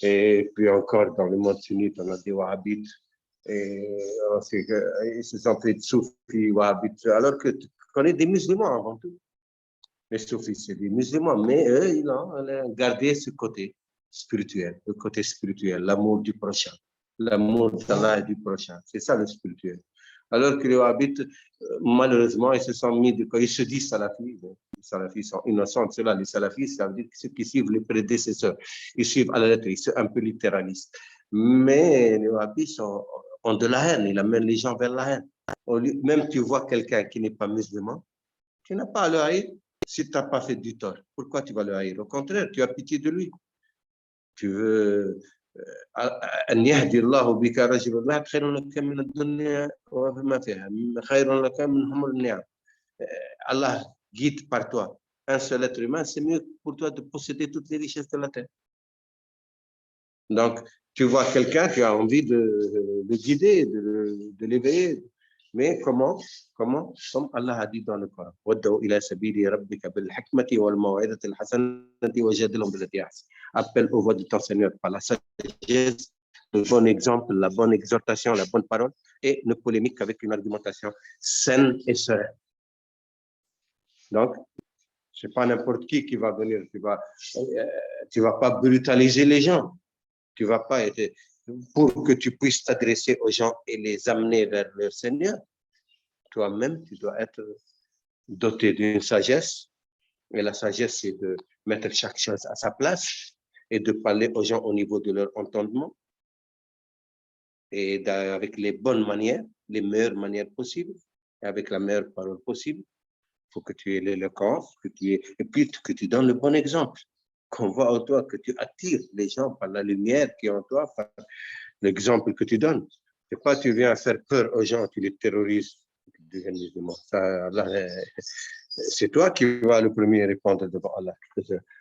Et puis encore, dans le monde sunnite, on a des wahhabites. Et ils se sont fait de soufis, wahhabites, alors qu'on est des musulmans avant tout. Les soufis, c'est des musulmans, mais eux, ils ont gardé ce côté spirituel, le côté spirituel, l'amour du prochain, l'amour d'Allah et du prochain. C'est ça le spirituel. Alors que les wahhabites, malheureusement, ils se sont mis, ils se disent salafis. Les salafis sont innocents. Ceux-là, les salafis, ça veut dire ceux qui suivent les prédécesseurs. Ils suivent à la lettre, ils sont un peu littéralistes. Mais les wahhabites ont de la haine, ils amènent les gens vers la haine. Même tu vois quelqu'un qui n'est pas musulman, tu n'as pas à le haïr. Si tu n'as pas fait du tort, pourquoi tu vas le haïr? Au contraire, tu as pitié de lui. Tu veux أن يهدي الله بك رجل واحد خير لك من الدنيا وما فيها خير لك من حمر النعم. Allah guide par toi un seul être humain, c'est mieux pour toi de posséder toutes les richesses de la terre. Donc, tu vois quelqu'un, tu as envie de le guider, de l'éveiller. Mais comment? Comme Allah a dit dans le Coran, appelle aux voix de ton Seigneur par la sagesse, le bon exemple, la bonne exhortation, la bonne parole, et ne polémique qu'avec une argumentation saine et sereine. Donc, c'est pas n'importe qui va venir, tu vas pas brutaliser les gens, tu vas pas être, pour que tu puisses t'adresser aux gens et les amener vers leur Seigneur. Toi-même, tu dois être doté d'une sagesse. Et la sagesse, c'est de mettre chaque chose à sa place et de parler aux gens au niveau de leur entendement et avec les bonnes manières, les meilleures manières possibles, et avec la meilleure parole possible. Il faut que tu aies l'éloquence, et puis que tu donnes le bon exemple, qu'on voit en toi, que tu attires les gens par la lumière qui est en toi, par l'exemple que tu donnes. C'est pas tu viens faire peur aux gens, tu les terrorises. C'est toi qui vas le premier répondre devant Allah.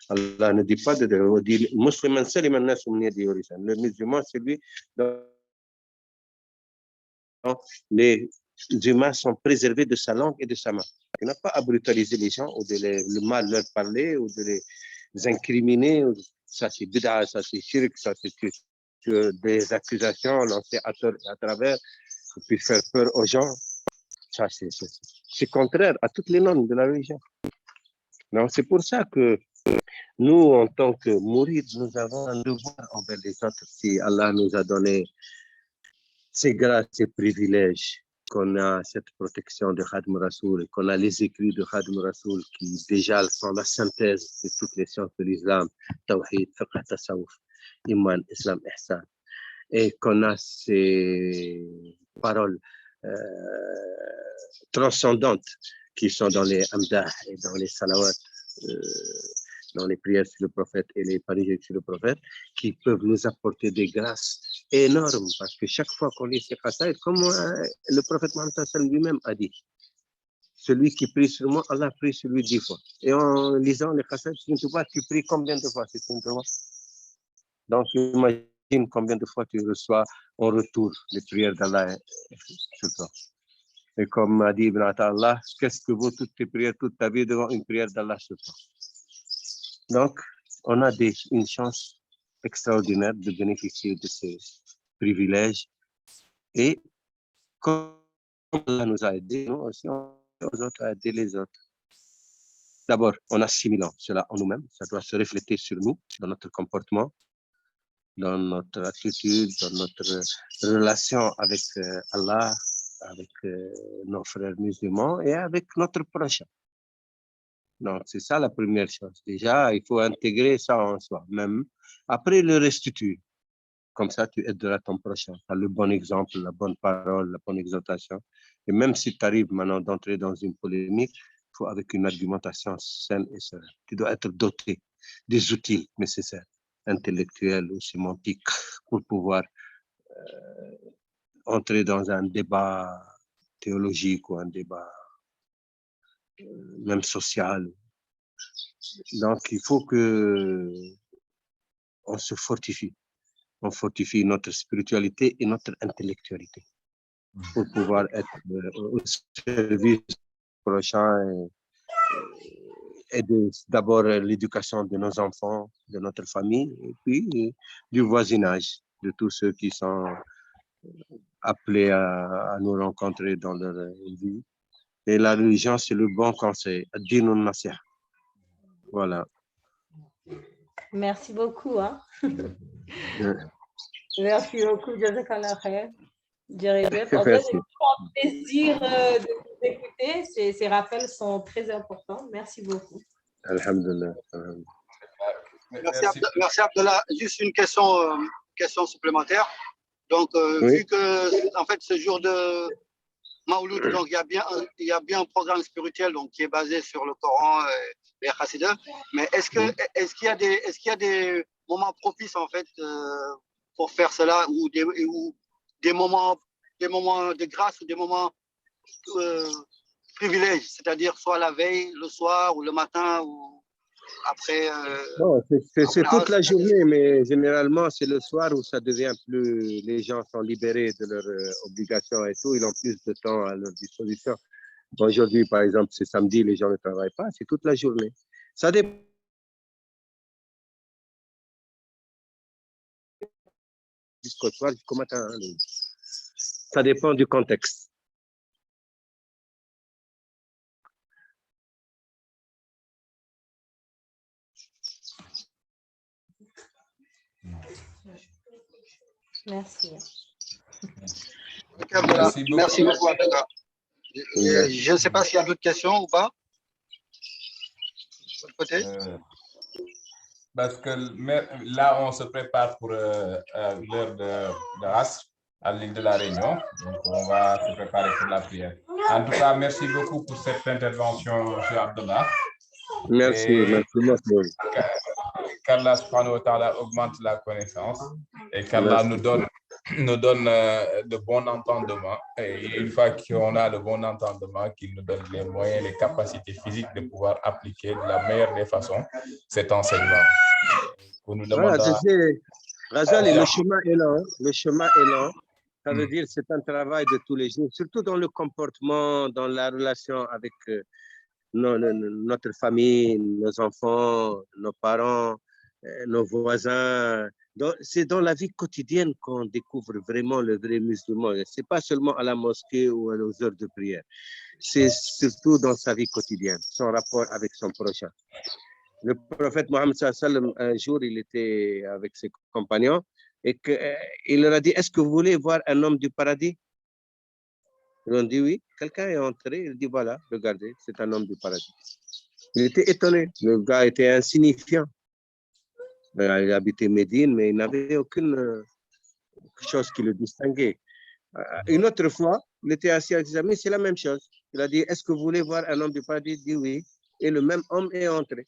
Allah ne dit pas de dire le musulman, c'est lui dont les humains sont préservés de sa langue et de sa main. Tu n'as pas à brutaliser les gens ou de le mal leur parler ou de les incriminer. Ça c'est bid'a, ça c'est shirk, ça c'est des accusations lancées à travers pour puis faire peur aux gens. Ça, c'est contraire à toutes les normes de la religion. Donc, c'est pour ça que nous, en tant que mourides, nous avons un devoir envers les autres. Si Allah nous a donné ces grâces, ces privilèges, qu'on a cette protection de Khadim Rasoul, qu'on a les écrits de Khadim Rasoul qui déjà sont la synthèse de toutes les sciences de l'islam, Tawhid, Fiqh, Tasawuf, Iman, Islam, Ihsan, et qu'on a ces paroles transcendantes qui sont dans les amdah et dans les salawats, dans les prières sur le prophète et les panégyriques sur le prophète, qui peuvent nous apporter des grâces énormes, parce que chaque fois qu'on lit ces qasaïd, comme le prophète Mohammed lui-même a dit, celui qui prie sur moi, Allah prie sur lui 10 fois. Et en lisant les qasaïd, tu pries combien de fois? C'est une fois. Donc, imagine combien de fois tu reçois en retour les prières d'Allah sur toi. Et comme a dit Ibn Ata'Allah, qu'est-ce que vaut toutes tes prières, toute ta vie devant une prière d'Allah sur toi? Donc, on a une chance extraordinaire de bénéficier de ces privilèges. Et comme Allah nous a aidés, nous aussi, aux autres à aider les autres. D'abord, en assimilant cela en nous-mêmes, ça doit se refléter sur nous, dans notre comportement, dans notre attitude, dans notre relation avec Allah, avec nos frères musulmans et avec notre prochain. Donc, c'est ça la première chose. Déjà, il faut intégrer ça en soi même. Après, le restituer. Comme ça, tu aideras ton prochain. Tu as le bon exemple, la bonne parole, la bonne exhortation. Et même si tu arrives maintenant d'entrer dans une polémique, il faut avec une argumentation saine et sereine. Tu dois être doté des outils nécessaires, intellectuels ou sémantiques, pour pouvoir entrer dans un débat théologique ou un débat même social, Donc, il faut que on se fortifie. On fortifie notre spiritualité et notre intellectualité pour pouvoir être au service prochain et d'abord l'éducation de nos enfants, de notre famille, et puis du voisinage, de tous ceux qui sont appelés à nous rencontrer dans leur vie. Et la religion, c'est le bon conseil. Ad-din an-nasiha. Voilà. Merci beaucoup. Hein. Merci beaucoup, Jazakallah khair. En tout cas, c'est un plaisir de vous écouter. Ces rappels sont très importants. Merci beaucoup. Alhamdulillah. Merci Abdallah. Juste une question supplémentaire. Donc, Oui. vu que en fait ce jour de Maouloud, donc il y a bien un programme spirituel donc qui est basé sur le Coran et les Chassides. Mais est-ce qu'il y a des moments propices en fait pour faire cela ou des moments de grâce ou des moments privilèges, c'est-à-dire soit la veille, le soir ou le matin ou après. Non, c'est toute la journée, mais généralement, c'est le soir où ça devient plus. Les gens sont libérés de leurs obligations et tout, ils ont plus de temps à leur disposition. Aujourd'hui, par exemple, c'est samedi, les gens ne travaillent pas, c'est toute la journée. Ça dépend. Jusqu'au soir, jusqu'au matin. Hein, ça dépend du contexte. Merci. Merci beaucoup. Je ne sais pas s'il y a d'autres questions ou pas. De votre côté. Parce que là, on se prépare pour l'heure de Asr à l'île de la Réunion. Donc, on va se préparer pour la prière. En tout cas, merci beaucoup pour cette intervention, M. Abdallah. Merci, merci. Qu'Allah subhanahu wa ta'ala augmente la connaissance et qu'Allah nous donne de bon entendement. Et une fois qu'on a le bon entendement, qu'il nous donne les moyens, les capacités physiques de pouvoir appliquer de la meilleure des façons cet enseignement. Voilà, Ghazali, le chemin est lent. Le chemin est lent. Ça veut dire que c'est un travail de tous les jours, surtout dans le comportement, dans la relation avec notre famille, nos enfants, nos parents, nos voisins. C'est dans la vie quotidienne qu'on découvre vraiment le vrai musulman. Ce n'est pas seulement à la mosquée ou aux heures de prière. C'est surtout dans sa vie quotidienne, son rapport avec son prochain. Le prophète Mohammed sallam, un jour, il était avec ses compagnons et il leur a dit, est-ce que vous voulez voir un homme du paradis? Ils ont dit oui. Quelqu'un est entré, il dit voilà, regardez, c'est un homme du paradis. Il était étonné, le gars était insignifiant. Il habitait Médine, mais il n'avait aucune chose qui le distinguait. Une autre fois, il était assis avec ses amis, c'est la même chose. Il a dit, est-ce que vous voulez voir un homme du paradis? Il dit oui. Et le même homme est entré.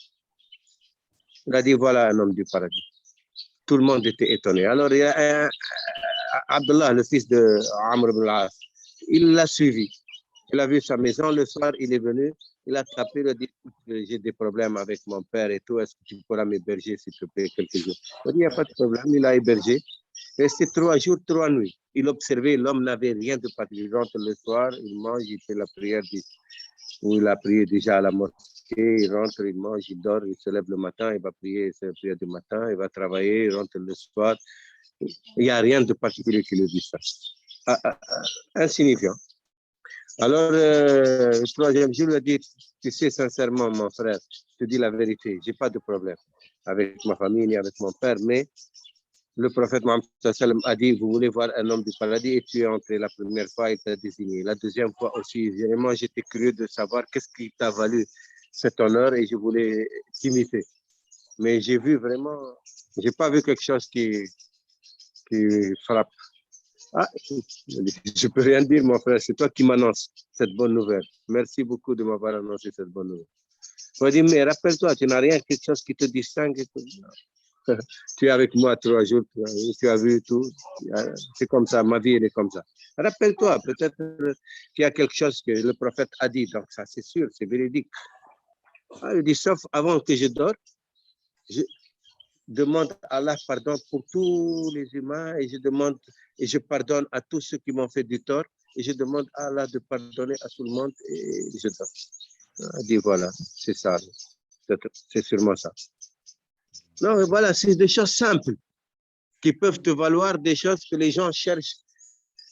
Il a dit, voilà un homme du paradis. Tout le monde était étonné. Alors, il y a Abdullah, le fils de Amr ibn al-As, il l'a suivi. Il a vu sa maison. Le soir, il est venu. Il a tapé, il a dit, j'ai des problèmes avec mon père et tout. Est-ce que tu pourras m'héberger, s'il te plaît, quelques jours? Il a dit, il n'y a pas de problème. Il a hébergé. Resté 3 jours, 3 nuits. Il observait, l'homme n'avait rien de particulier. Il rentre le soir, il mange, il fait la prière, où il a prié déjà à la mosquée. Il rentre, il mange, il dort, il se lève le matin, il va prier sa prière du matin, il va travailler, il rentre le soir. Il n'y a rien de particulier qui le dit ça. Insignifiant. Alors, le troisième jour, il a dit, tu sais sincèrement, mon frère, je te dis la vérité, je n'ai pas de problème avec ma famille ni avec mon père, mais le prophète Mohammed a dit, vous voulez voir un homme du paradis et tu es entré la première fois, il t'a désigné. La deuxième fois aussi, vraiment, j'étais curieux de savoir qu'est-ce qui t'a valu cet honneur et je voulais t'imiter. Mais j'ai vu vraiment, je n'ai pas vu quelque chose qui frappe. Ah, je ne peux rien dire, mon frère, c'est toi qui m'annonces cette bonne nouvelle. Merci beaucoup de m'avoir annoncé cette bonne nouvelle. Je me dis, mais rappelle-toi, tu n'as rien, quelque chose qui te distingue. Tu es avec moi 3 jours, tu as vu tout. C'est comme ça, ma vie, elle est comme ça. Rappelle-toi, peut-être qu'il y a quelque chose que le prophète a dit, donc ça, c'est sûr, c'est véridique. Ah, il dit, sauf avant que je dors, je demande à Allah pardon pour tous les humains et je pardonne à tous ceux qui m'ont fait du tort et je demande à Allah de pardonner à tout le monde et je dors. Il dit, voilà, c'est ça. C'est sûrement ça. Non, mais voilà, c'est des choses simples qui peuvent te valoir des choses que les gens cherchent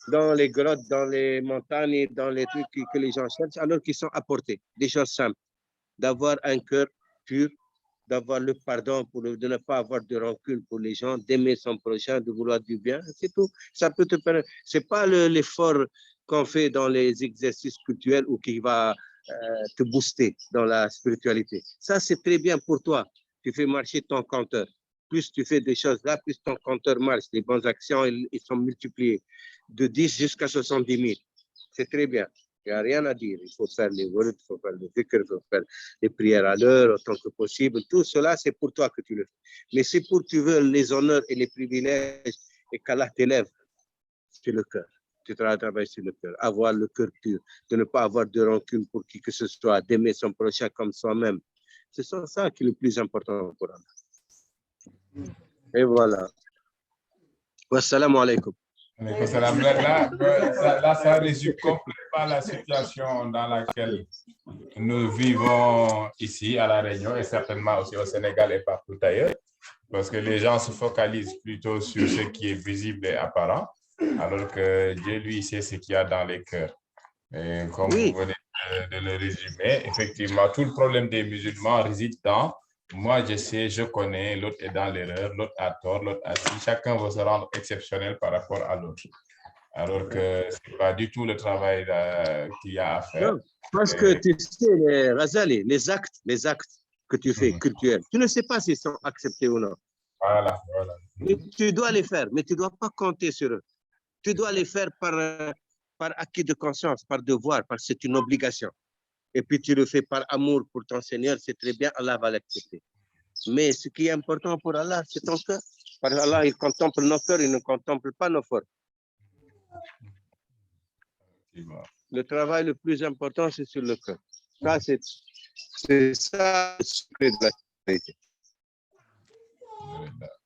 dans les grottes, dans les montagnes, dans les trucs que les gens cherchent, alors qu'ils sont apportés. Des choses simples. D'avoir un cœur pur, d'avoir le pardon, de ne pas avoir de rancune pour les gens, d'aimer son prochain, de vouloir du bien, c'est tout. Ça peut te permettre. Ce n'est pas l'effort qu'on fait dans les exercices cultuels ou qui va te booster dans la spiritualité. Ça, c'est très bien pour toi. Tu fais marcher ton compteur. Plus tu fais des choses là, plus ton compteur marche. Les bonnes actions, ils sont multipliés de 10 jusqu'à 70 000. C'est très bien. Il n'y a rien à dire. Il faut faire les words, il faut faire le dhikr, il faut faire les prières à l'heure autant que possible. Tout cela, c'est pour toi que tu le fais. Mais c'est pour que tu veux les honneurs et les privilèges et qu'Allah t'élève, c'est le cœur. Tu travailles sur le cœur. Avoir le cœur pur, de ne pas avoir de rancune pour qui que ce soit, d'aimer son prochain comme soi-même. C'est ça qui est le plus important pour Allah. Et voilà. Wassalamu alaikum. Là, ça résume complètement la situation dans laquelle nous vivons ici à La Réunion et certainement aussi au Sénégal et partout ailleurs, parce que les gens se focalisent plutôt sur ce qui est visible et apparent, alors que Dieu, lui, sait ce qu'il y a dans les cœurs. Et comme vous venez de le résumer, effectivement, tout le problème des musulmans réside dans moi, je sais, je connais, l'autre est dans l'erreur, l'autre a tort, l'autre a si. Chacun va se rendre exceptionnel par rapport à l'autre. Alors que ce n'est pas du tout le travail qu'il y a à faire. Non, parce que tu sais, Razali, les actes que tu fais culturels, tu ne sais pas s'ils sont acceptés ou non. Voilà. Mais tu dois les faire, mais tu ne dois pas compter sur eux. Tu dois les faire par acquis de conscience, par devoir, parce que c'est une obligation. Et puis tu le fais par amour pour ton Seigneur, c'est très bien, Allah va l'accepter. Mais ce qui est important pour Allah, c'est ton cœur. Parce qu'Allah, il contemple nos cœurs, il ne contemple pas nos forces. Le travail le plus important, c'est sur le cœur. Ça, c'est ça le secret de la spiritualité.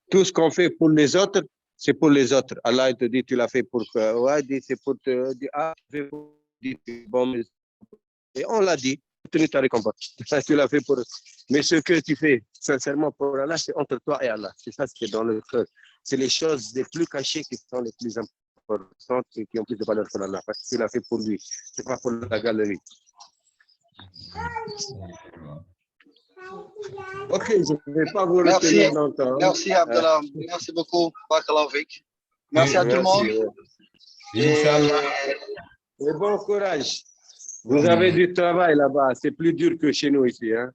Tout ce qu'on fait pour les autres, c'est pour les autres. Allah, il te dit, tu l'as fait pour que. Ouais, dit, c'est pour te dire, ah, bon, et on l'a dit, tu ta récompense. Ça, tu l'as fait pour eux. Mais ce que tu fais, sincèrement, pour Allah, c'est entre toi et Allah. C'est ça, c'est dans le cœur. C'est les choses les plus cachées qui sont les plus importantes et qui ont plus de valeur pour Allah. Parce que tu l'as fait pour lui. Ce n'est pas pour la galerie. Ok, je ne vais pas vous retenir longtemps. Merci, Abdallah. Merci beaucoup. Merci à tout le monde. Et bon courage. Vous avez du travail là-bas. C'est plus dur que chez nous ici. Hein?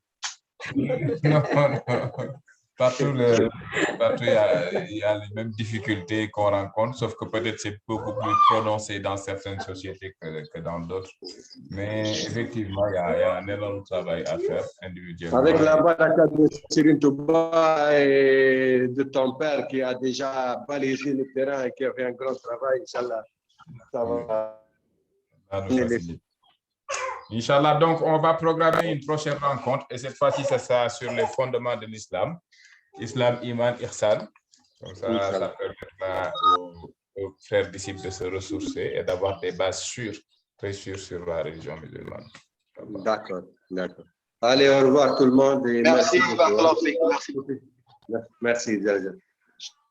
Non. Partout, il y a les mêmes difficultés qu'on rencontre, sauf que peut-être c'est beaucoup plus prononcé dans certaines sociétés que dans d'autres. Mais effectivement, il y a un énorme travail à faire individuellement. Avec la baraka de Sirine Touba et de ton père qui a déjà balayé le terrain et qui a fait un grand travail, Inch'Allah, ça va. Inch'Allah, donc on va programmer une prochaine rencontre et cette fois-ci, ça sera sur les fondements de l'islam. Islam, Iman, Ihsan. Comme ça permettra aux frères disciples de se ressourcer et d'avoir des bases sûres, très sûres sur la religion musulmane. D'accord. Allez, au revoir tout le monde. Et merci. Merci.